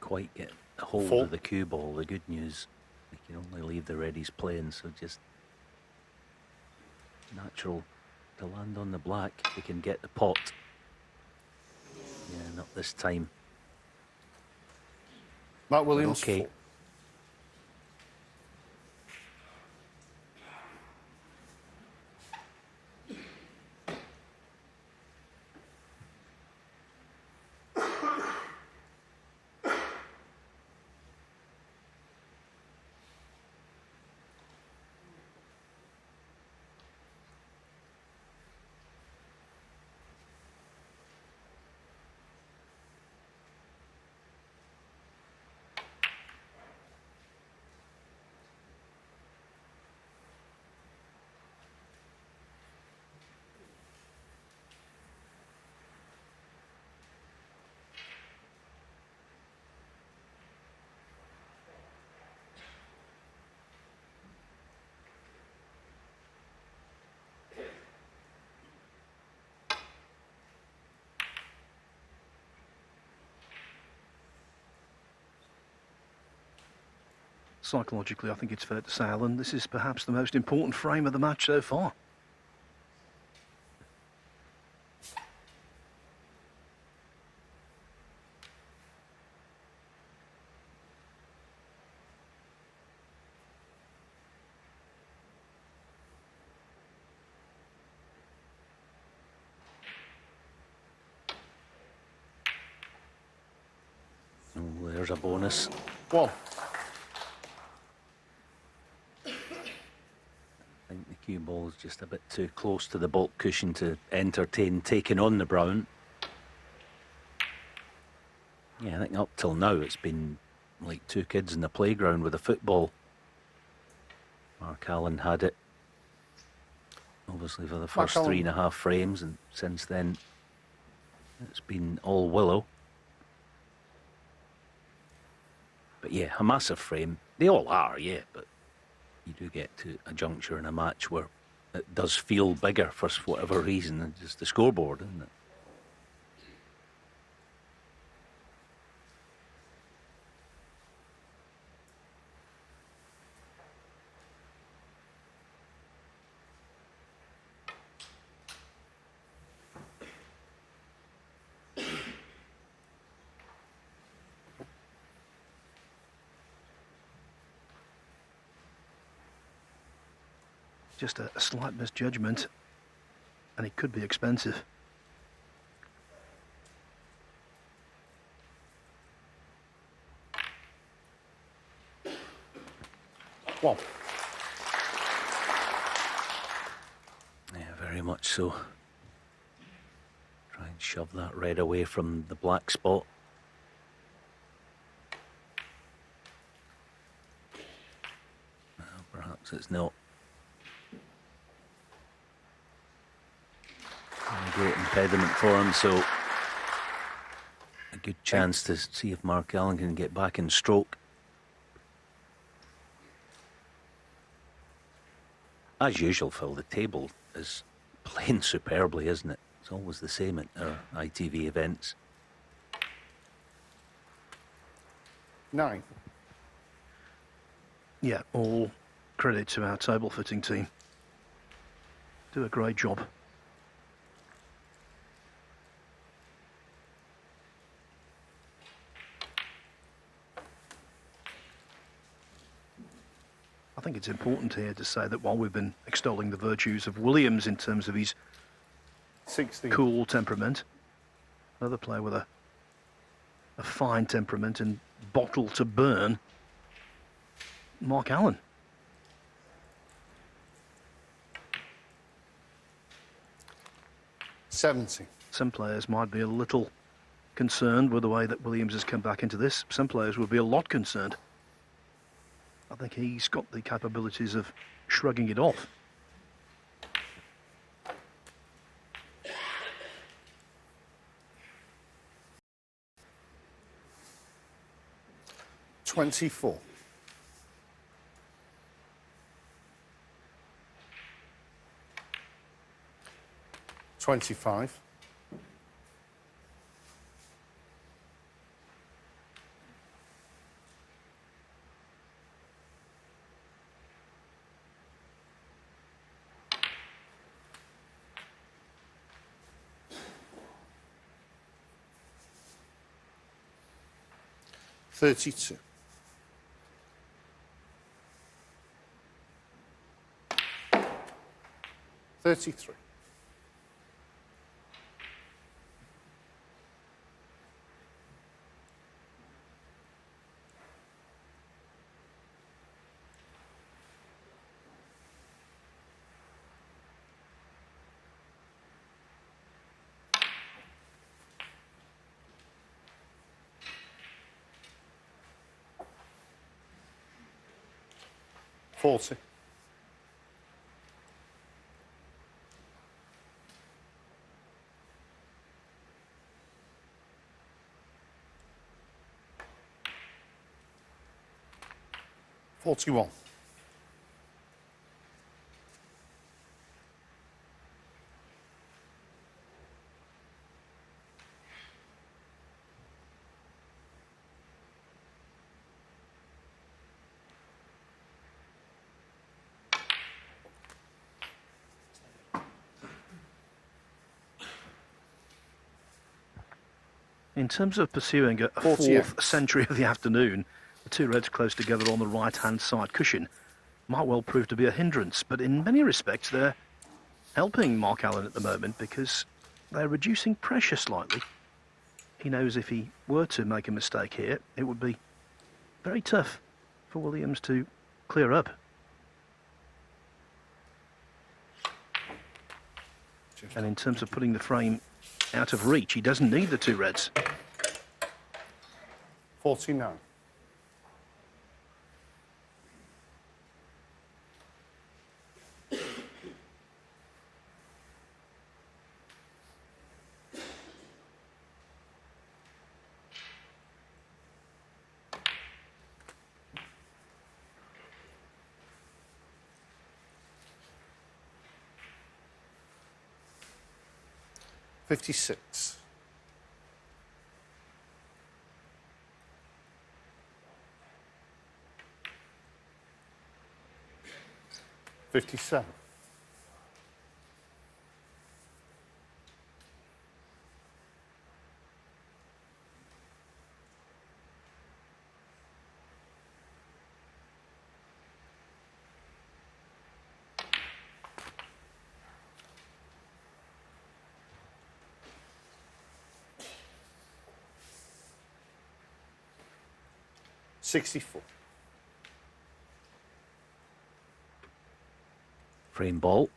Quite get a hold Full. of the cue ball. The good news, they can only leave the readies playing, so just natural to land on the black. They can get the pot. Yeah, not this time. Mark Williams, Okay. full. Psychologically, I think it's fair to say, Alan, this is perhaps the most important frame of the match so far. Oh, there's a bonus. One. I think the cue ball is just a bit too close to the baulk cushion to entertain taking on the brown. Yeah, I think up till now it's been like two kids in the playground with a football. Mark Allen had it, obviously, for the first Allen. 3.5 frames, and since then it's been all willow. But yeah, a massive frame. They all are, yeah, but you do get to a juncture in a match where it does feel bigger for whatever reason than just the scoreboard, isn't it? Just a slight misjudgment, and it could be expensive. One. Yeah, very much so. Try and shove that red away from the black spot. Well, perhaps it's not. A great impediment for him, so a good chance to see if Mark Allen can get back in stroke. As usual, Phil, the table is playing superbly, isn't it? It's always the same at our ITV events. 9. Yeah, all credit to our table fitting team. Do a great job. I think it's important here to say that while we've been extolling the virtues of Williams in terms of his 16. cool temperament, another player with a fine temperament and bottle to burn, Mark Allen. Seventy. Some players might be a little concerned with the way that Williams has come back into this. Some players would be a lot concerned. I think he's got the capabilities of shrugging it off. $24. 25. 32. 33. 40. 41. 42. In terms of pursuing a 48. fourth century of the afternoon, the two reds close together on the right-hand side cushion might well prove to be a hindrance, but in many respects they're helping Mark Allen at the moment because they're reducing pressure slightly. He knows if he were to make a mistake here, it would be very tough for Williams to clear up. And in terms of putting the frame out of reach, he doesn't need the two reds. 49. $56. 57. 64. Frame ball.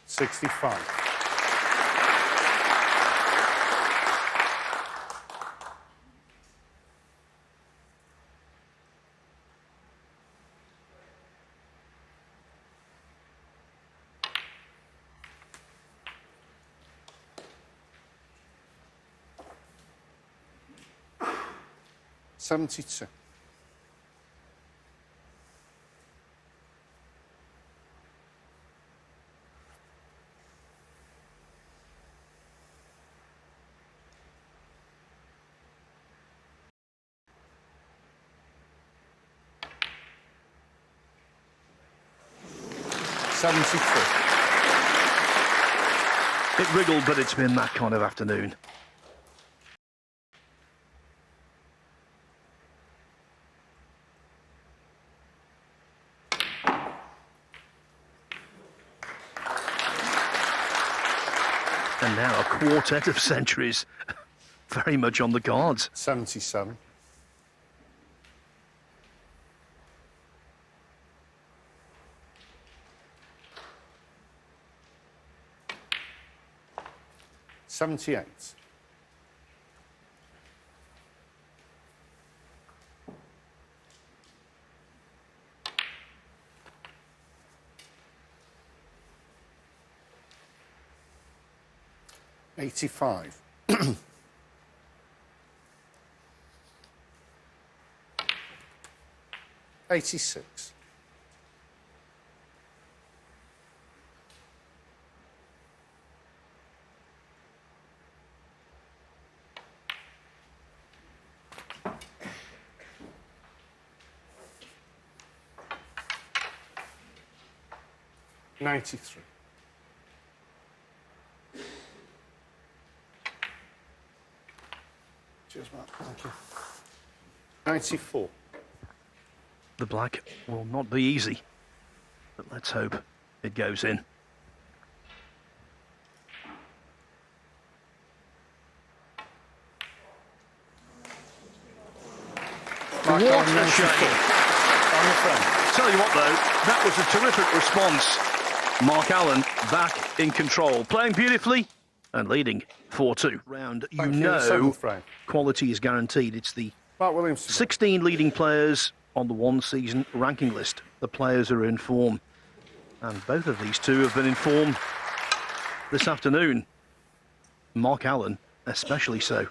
65. $72. It wriggled, but it's been that kind of afternoon. And now a quartet of centuries, very much on the cards. 77. 78. 85. 86. 93. Cheers, Matt. Thank you. 94. The black will not be easy, but let's hope it goes in. What a shame. Tell you what, though, that was a terrific response. Mark Allen back in control, playing beautifully and leading 4-2. Round, you know, quality is guaranteed. It's the 16 leading players on the one-season ranking list. The players are in form, and both of these two have been in form this afternoon. Mark Allen especially so.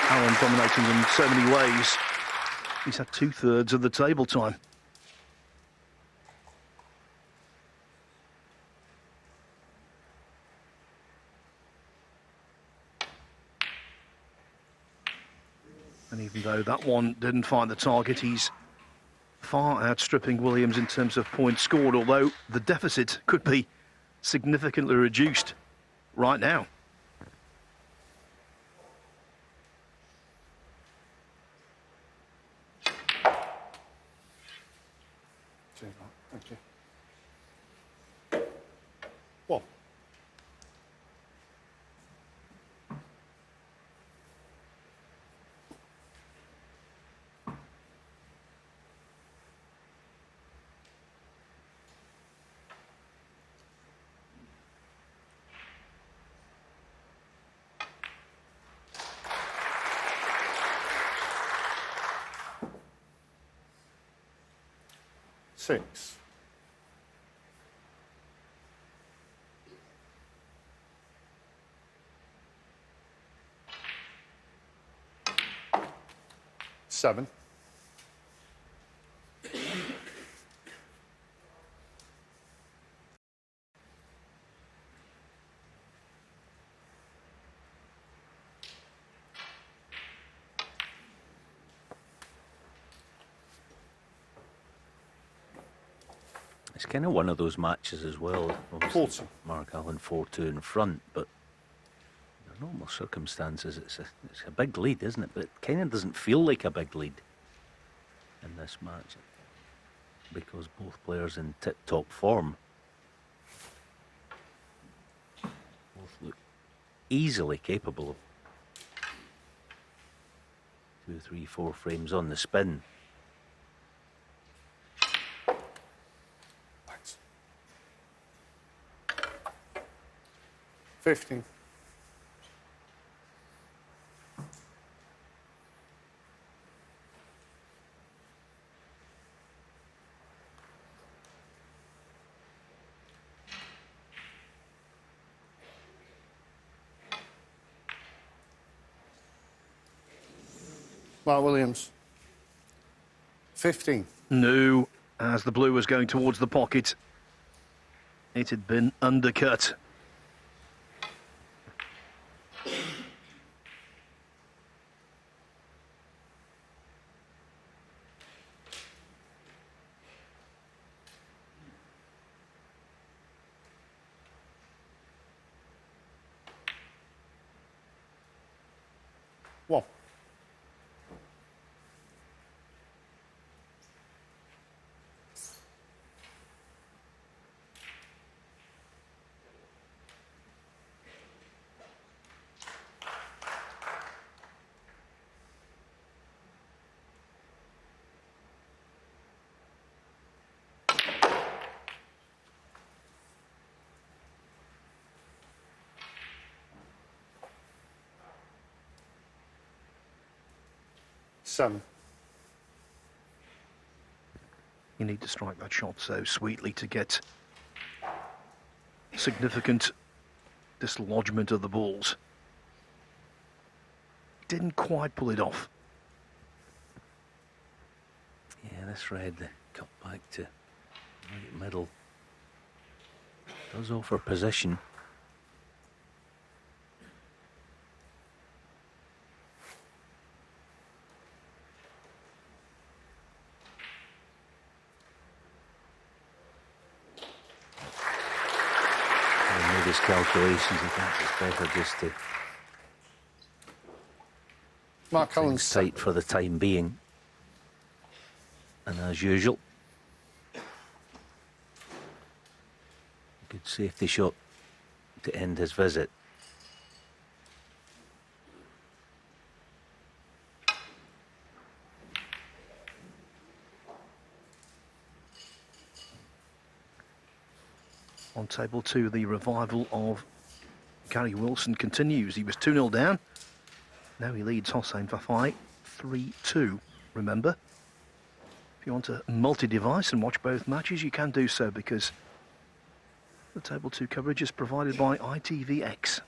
Allen dominating in so many ways. He's had 2/3 of the table time. though that one didn't find the target. He's far outstripping Williams in terms of points scored, although the deficit could be significantly reduced right now. Thank you. One. Six. Seven. It's kind of one of those matches as well. Obviously, 40. Mark Allen 4-2 in front, but in normal circumstances, it's a big lead, isn't it? But it kind of doesn't feel like a big lead in this match because both players in tip-top form. Both look easily capable of 2, 3, 4 frames on the spin. Thanks. 15. Mark Williams. 15. No, as the blue was going towards the pocket, it had been undercut. One. Seven. You need to strike that shot so sweetly to get significant dislodgement of the balls. Didn't quite pull it off. Yeah, this red cut back to right middle does offer position. I made his calculations. I think it's better just to Mark things Allen's tight for the time being. And as usual, good safety shot to end his visit. On table 2, the revival of Gary Wilson continues. He was 2-0 down. Now he leads Hossein Fafai 3-2. Remember, if you want a multi-device and watch both matches, you can do so because the table 2 coverage is provided by ITVX.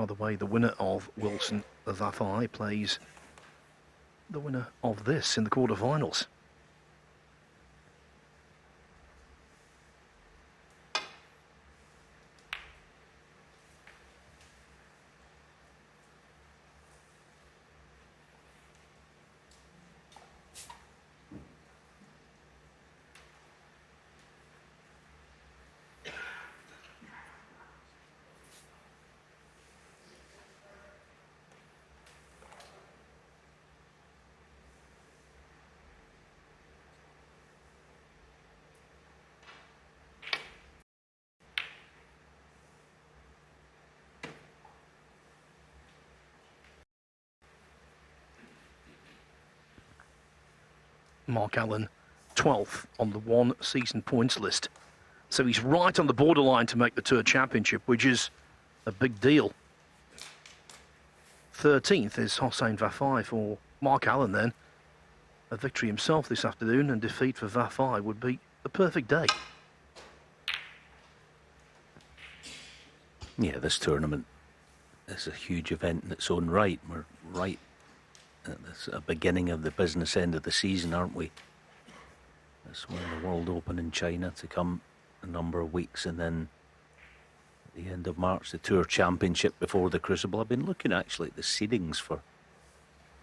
By the way, the winner of Wilson Vafai plays the winner of this in the quarterfinals. Mark Allen, 12th on the one season points list. So he's right on the borderline to make the Tour Championship, which is a big deal. 13th is Hossein Vafai for Mark Allen then. A victory himself this afternoon and defeat for Vafai would be the perfect day. Yeah, this tournament is a huge event in its own right. We're right at the beginning of the business end of the season, aren't we? That's when the World Open in China to come a number of weeks, and then at the end of March the Tour Championship before the Crucible. I've been looking actually at the seedings for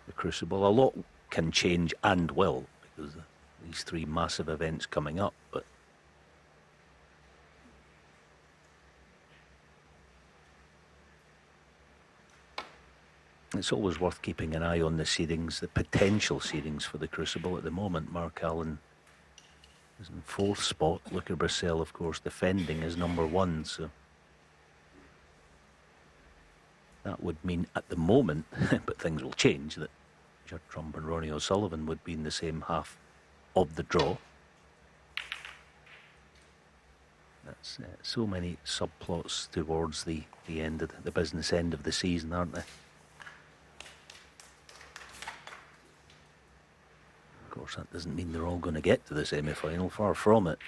the Crucible. A lot can change and will, because of these three massive events coming up, but it's always worth keeping an eye on the seedings, the potential seedings for the Crucible. At the moment, Mark Allen is in 4th spot. Luca Brissell, of course, defending as number 1. So that would mean at the moment, but things will change, that Judd Trump and Ronnie O'Sullivan would be in the same half of the draw. That's so many subplots towards the end of the business end of the season, aren't there? Of course, that doesn't mean they're all going to get to the semi-final, far from it.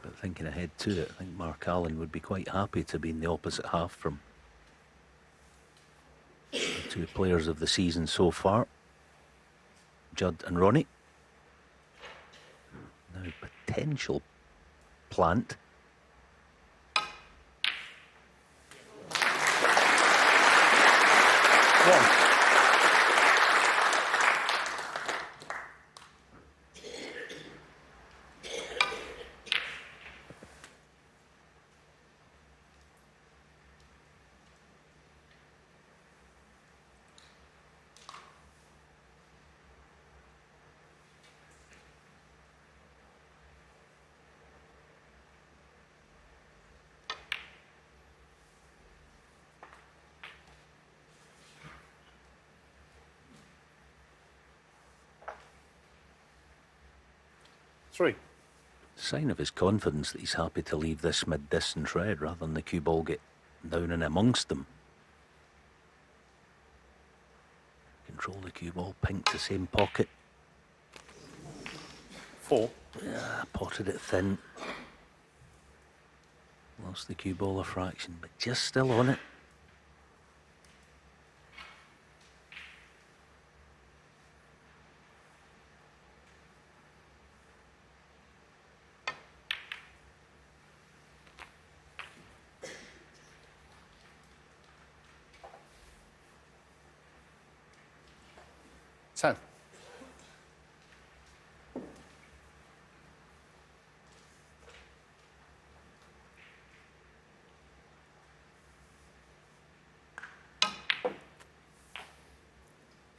But thinking ahead to it, I think Mark Allen would be quite happy to be in the opposite half from the two players of the season so far, Judd and Ronnie. Now potential plant. One. Three. Sign of his confidence that he's happy to leave this mid-distance red rather than the cue ball get down and amongst them. Control the cue ball, pink the same pocket. 4. Yeah, potted it thin. Lost the cue ball a fraction, but just still on it. Ten.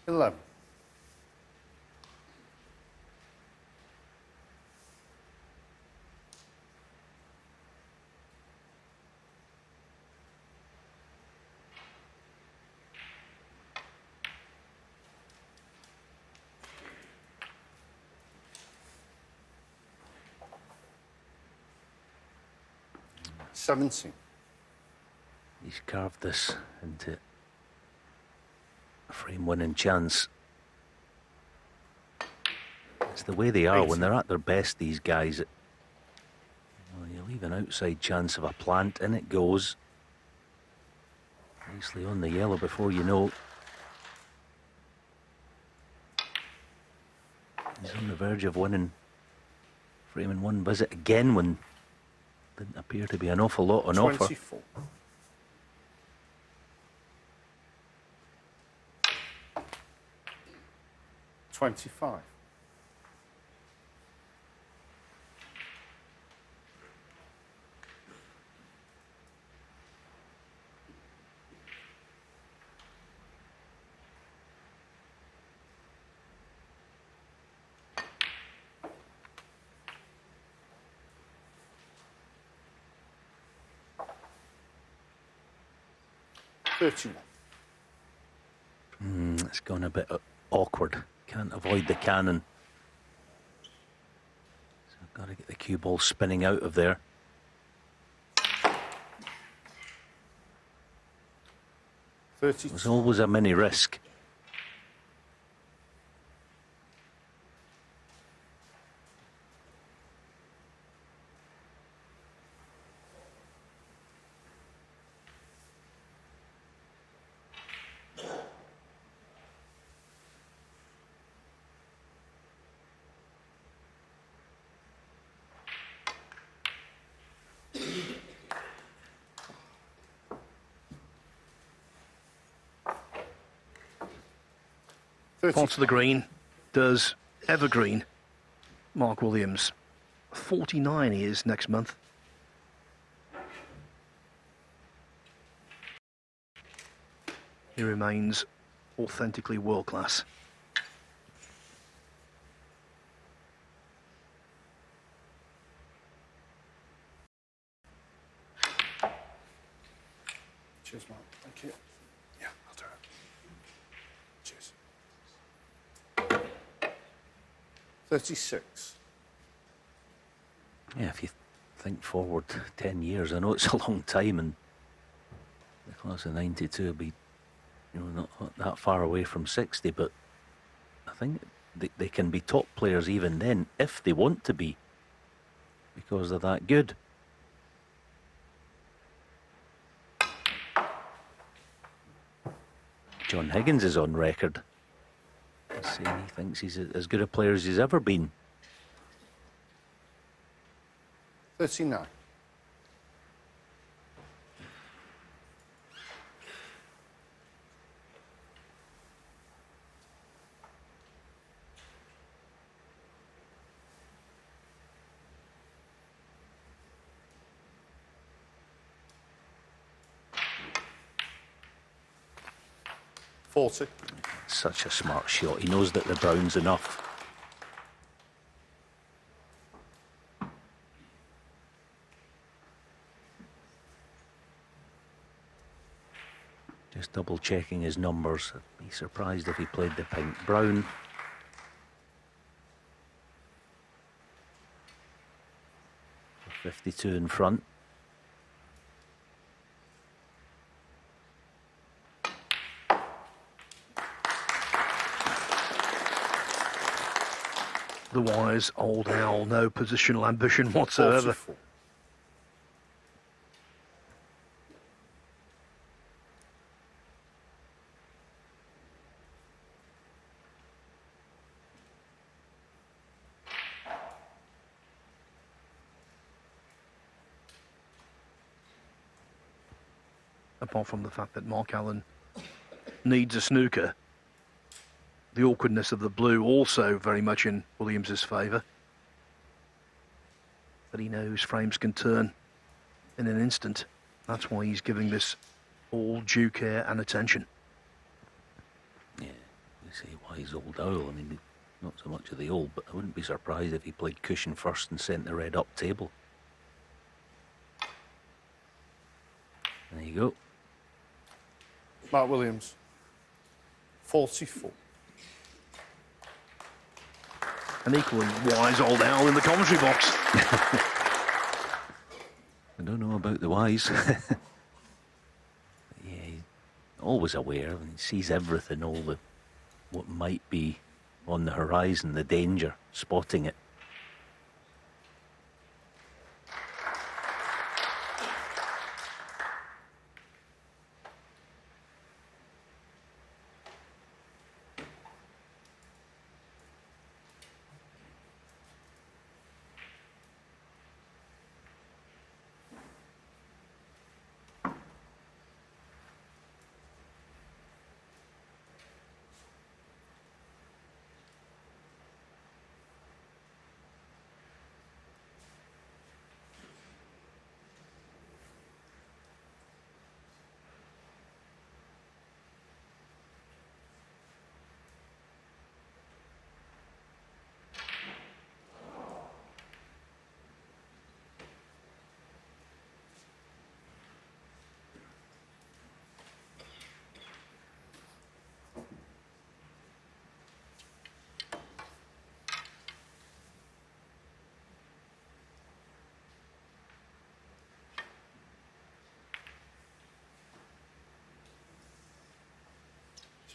Eleven. 17. He's carved this into a frame-winning chance. It's the way they are 18. when they're at their best, these guys. Well, you leave an outside chance of a plant, and it goes. Nicely on the yellow before you know. He's on the verge of winning frame in one visit again when didn't appear to be an awful lot on offer. 24. $25. It's gone a bit awkward. Can't avoid the cannon. So I've got to get the cue ball spinning out of there. There's always a mini risk. Onto the green does evergreen Mark Williams. 49 he is next month. He remains authentically world class. Cheers, Mark. Thank you. Yeah, I'll do it. Cheers. 36. Yeah, if you think forward 10 years, I know it's a long time, and the class of 92 will be, not that far away from 60, but I think they can be top players even then, if they want to be, because they're that good. John Higgins is on record saying he thinks he's as good a player as he's ever been. 39. $40. Such a smart shot. He knows that the brown's enough. Just double checking his numbers. I'd be surprised if he played the pink brown. So 52 in front. The wise old owl, no positional ambition whatsoever. 44. Apart from the fact that Mark Allen needs a snooker, the awkwardness of the blue also very much in Williams's favour. But he knows frames can turn in an instant. That's why he's giving this all due care and attention. Yeah, you say wise old owl. I mean, not so much of the old, but I wouldn't be surprised if he played cushion first and sent the red up table. There you go. Mark Williams. 44. An equally wise old owl in the commentary box. I don't know about the wise. Yeah, he's always aware and he sees everything, all the what might be on the horizon, the danger, spotting it.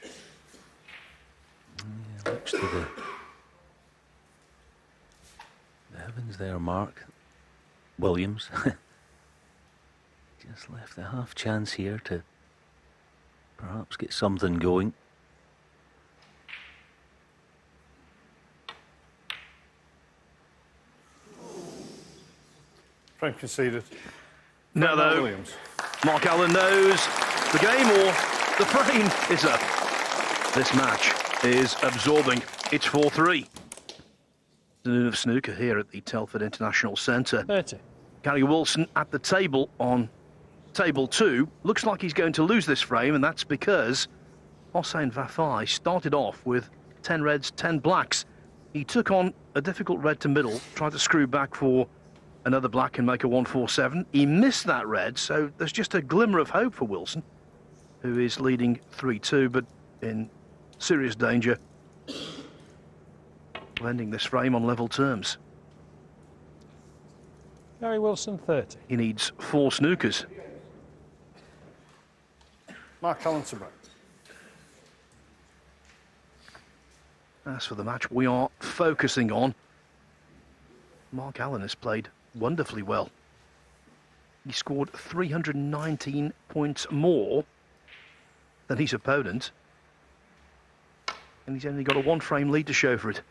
Yeah, looks to the heavens there, Mark Williams. Just left a half chance here to perhaps get something going. Frank conceded. Now, Mark though, Williams. Mark Allen knows the game or the frame is up. This match is absorbing. It's 4-3. Afternoon of snooker here at the Telford International Centre. 30. Gary Wilson at the table on table 2. Looks like he's going to lose this frame, and that's because Hossein Vafai started off with 10 reds, 10 blacks. He took on a difficult red to middle, tried to screw back for another black and make a 1-4-7. He missed that red, so there's just a glimmer of hope for Wilson, who is leading 3-2, but in serious danger of ending this frame on level terms. Gary Wilson, 30. He needs 4 snookers. Mark Allen to break. As for the match we are focusing on, Mark Allen has played wonderfully well. He scored 319 points more than his opponent, and he's only got a 1-frame lead to show for it.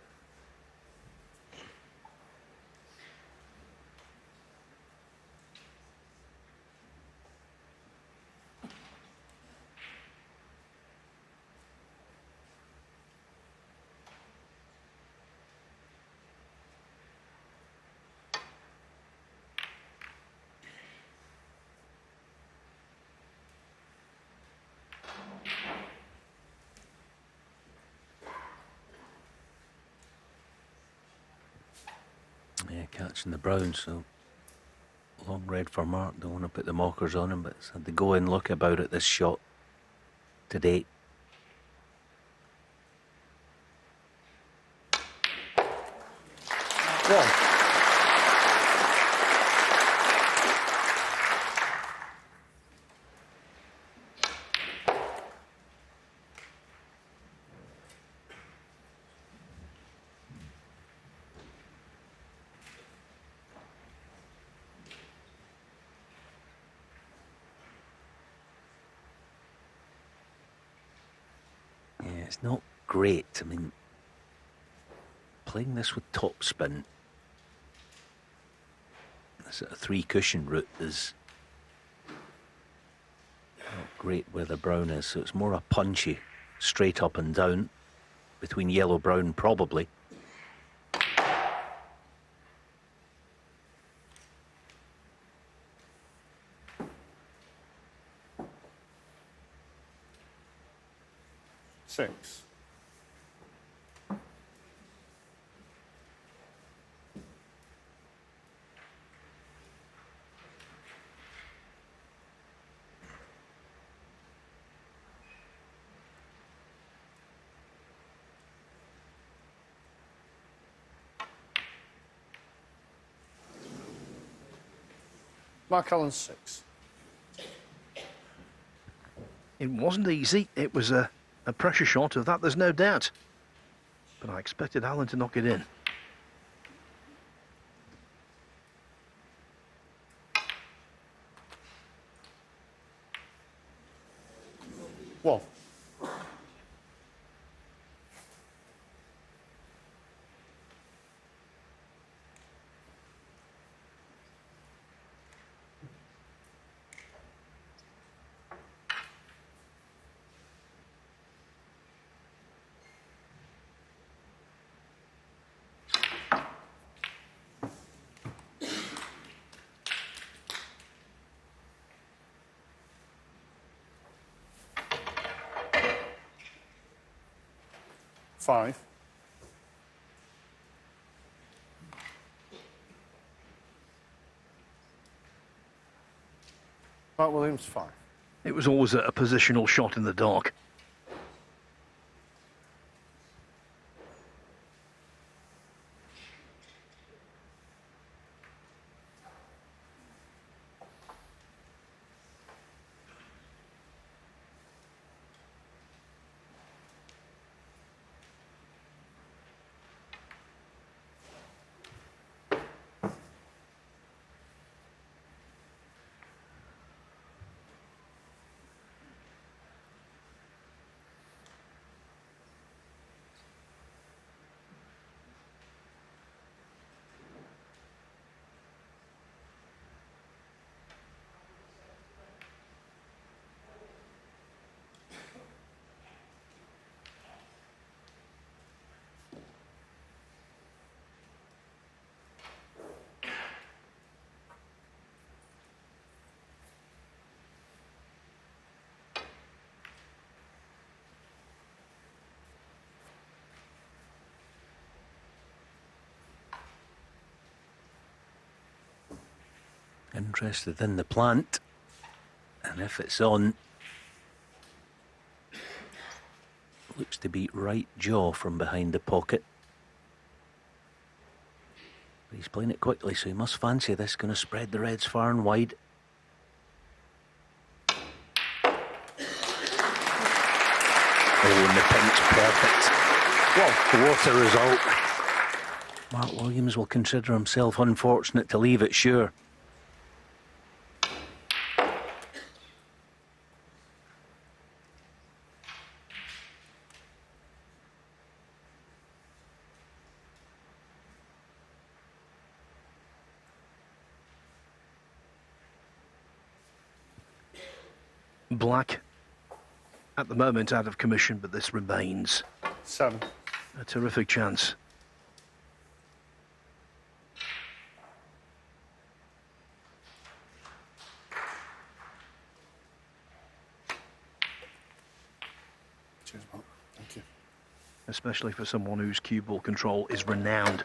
Yeah, catching the brown, so long red for Mark. Don't want to put the mockers on him, but it's had the go-in look about it this shot to date. One. Yeah, it's not great. I mean, playing this with topspin, this at a 3-cushion route is not great where the brown is, so it's more a punchy, straight up and down, between yellow-brown probably. Six. Mark Allen 6. It wasn't easy. It was a pressure shot, of that there's no doubt. But I expected Allen to knock it in. One. Five. Mark Williams 5. It was always a positional shot in the dark. Interested in the plant, and if it's on, looks to be right jaw from behind the pocket. But he's playing it quickly, so he must fancy this. Going to spread the reds far and wide. Oh, and the pink's perfect. Well, what a result. Mark Williams will consider himself unfortunate to leave it, sure. Black, at the moment, out of commission, but this remains 7. a terrific chance. Cheers, Mark. Thank you. Especially for someone whose cue ball control is renowned.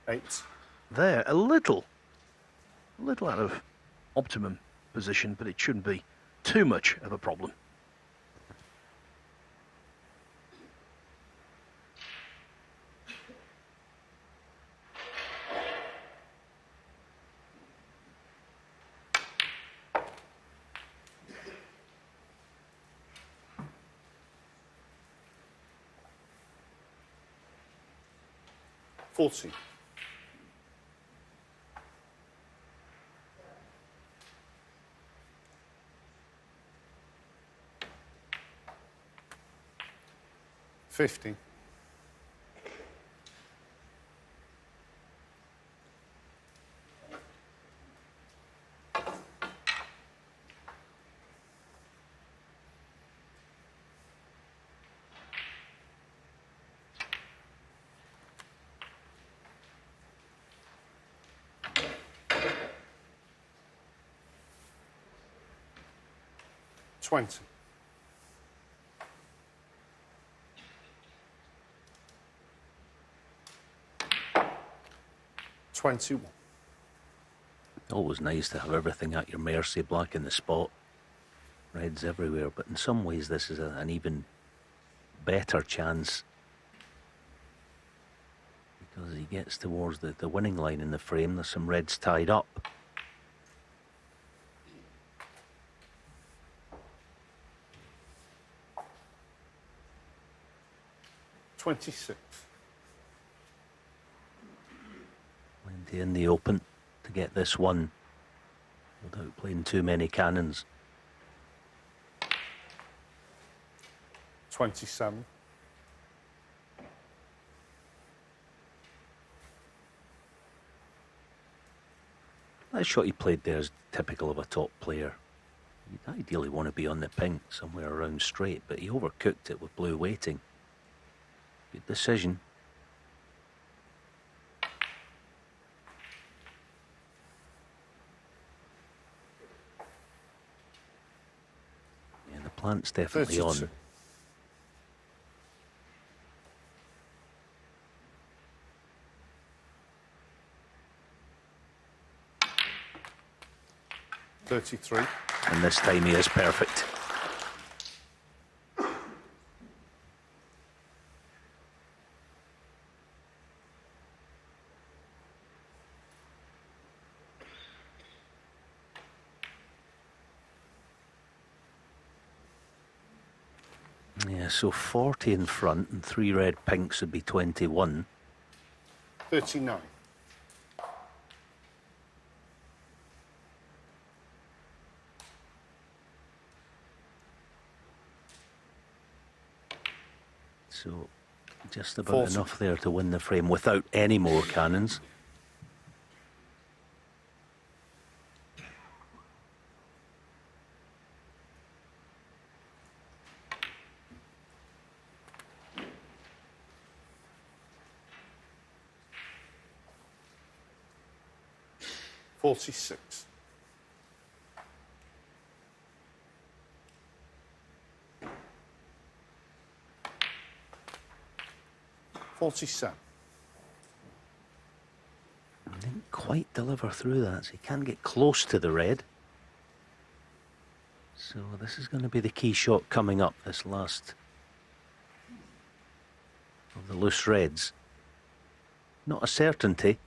8. There, a little out of optimum position, but it shouldn't be too much of a problem. Forty. $50. $20. $21. Always nice to have everything at your mercy, black in the spot, reds everywhere, but in some ways this is an even better chance because he gets towards the winning line in the frame. There's some reds tied up. 26. Plenty in the open to get this one without playing too many cannons. 27. That shot he played there is typical of a top player. You'd ideally want to be on the pink somewhere around straight, but he overcooked it with blue waiting. Good decision. Yeah, the plant's definitely 32. on. $33. And this time he is perfect. Yeah, so 40 in front and 3 red pinks would be 21. 39. So just about 40. enough there to win the frame without any more cannons. $46. $47. Didn't quite deliver through that, so he can get close to the red. So this is going to be the key shot coming up, this last of the loose reds. Not a certainty.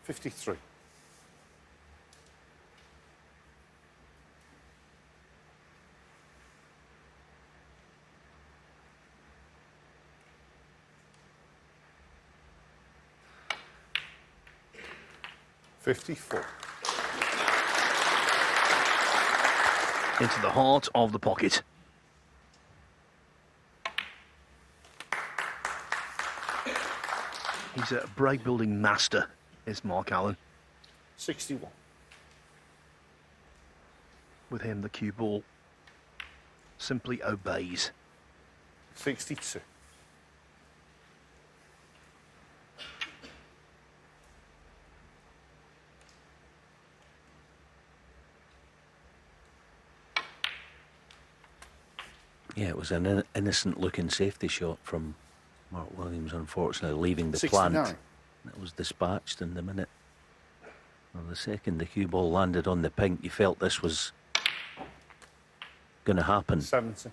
$53. $54. Into the heart of the pocket. He's a break building master, is Mark Allen. 61. With him, the cue ball simply obeys. 62. Yeah, it was an innocent looking safety shot from Mark Williams, unfortunately leaving the 69. plant. It was dispatched in the minute. Well, the second the cue ball landed on the pink, you felt this was going to happen. 70.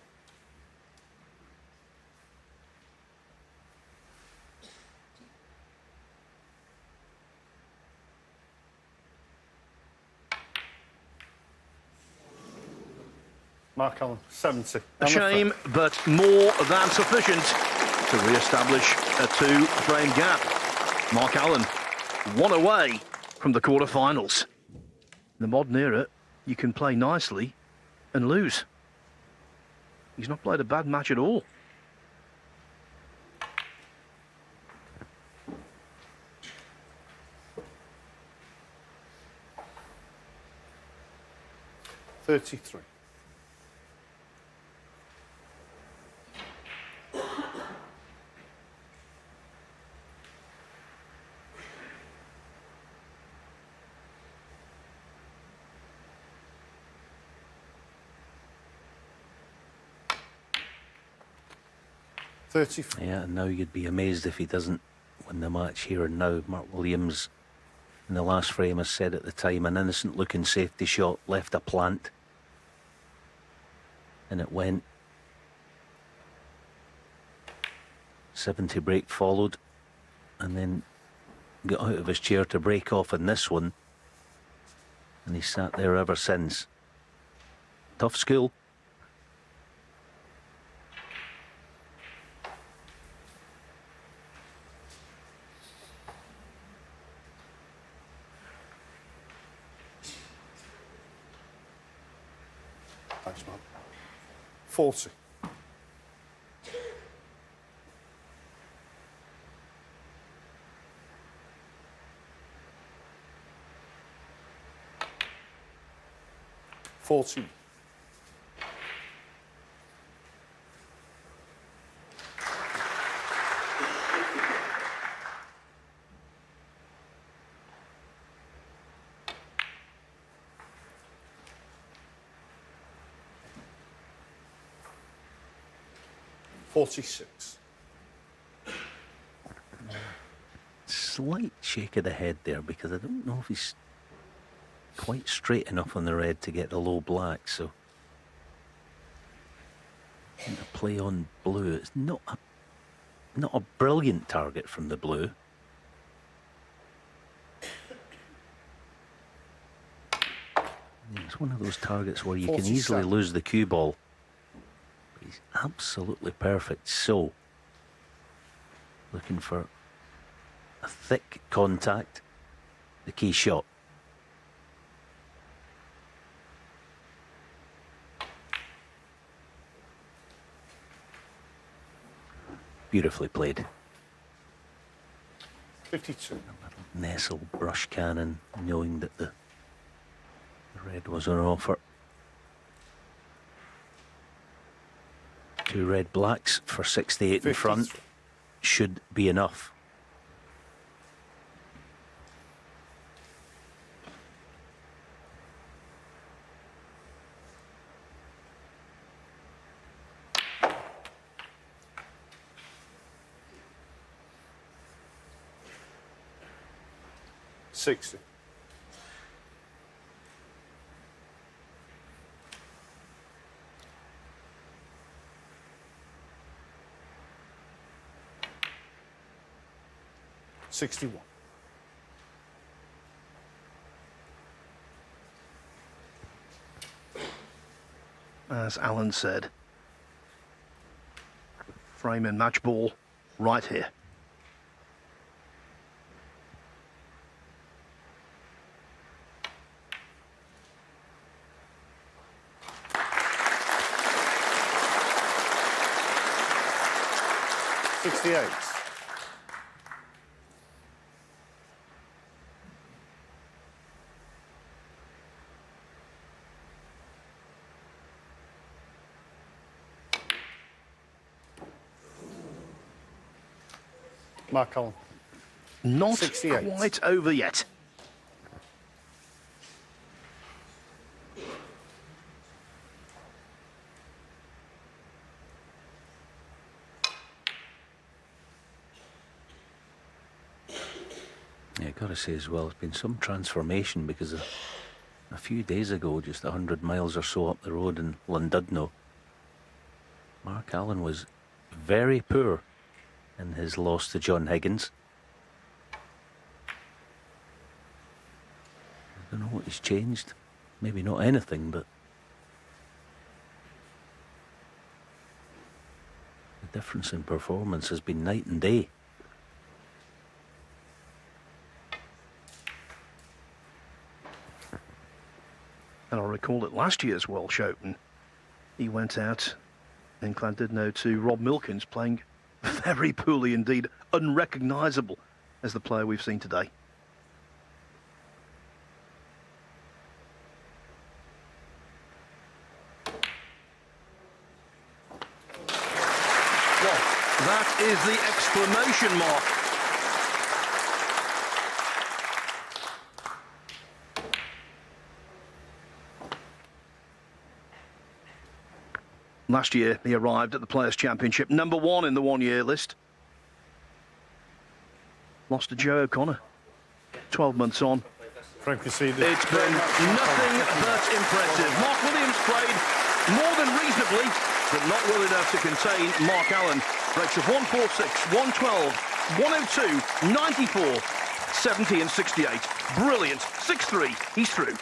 Mark Allen, 70. A shame, but more than sufficient to re-establish a 2-frame gap. Mark Allen, one away from the quarterfinals. In the modern era, you can play nicely and lose. He's not played a bad match at all. $33. $34. Yeah, and now you'd be amazed if he doesn't win the match here and now. Mark Williams, in the last frame, has said at the time, an innocent looking safety shot left a plant. And it went. 70 break followed, and then got out of his chair to break off in this one, and he sat there ever since. Tough school. Thanks, man. 40. $40. $46. Slight shake of the head there, because I don't know if he's quite straight enough on the red to get the low black, so the play on blue. It's not a brilliant target from the blue. It's one of those targets where you can easily lose the cue ball. But he's absolutely perfect. So, looking for a thick contact, the key shot. Beautifully played. 52. Nestle brush cannon, knowing that the red was on offer. 2 red blacks for 68 in front should be enough. $60. $61. As Alan said, frame and match ball right here. $68. Mark Allen. Not 68. quite over yet. Yeah, got to say as well, it's been some transformation, because a few days ago, just 100 miles or so up the road in Llandudno, Mark Allen was very poor in his loss to John Higgins. I don't know what he's changed. Maybe not anything, but the difference in performance has been night and day. And I recall at last year's Welsh Open, he went out in Llandudno to Rob Milkins, playing very poorly indeed, unrecognisable as the player we've seen today. Well, that is the exclamation mark. Last year, he arrived at the Players' Championship, #1 in the one-year list. Lost to Joe O'Connor. 12 months on. Frank conceded. It's been nothing but impressive. Mark Williams played more than reasonably, but not well enough to contain Mark Allen. Breaks of 146, 112, 102, 94, 70 and 68. Brilliant. 6-3. He's through.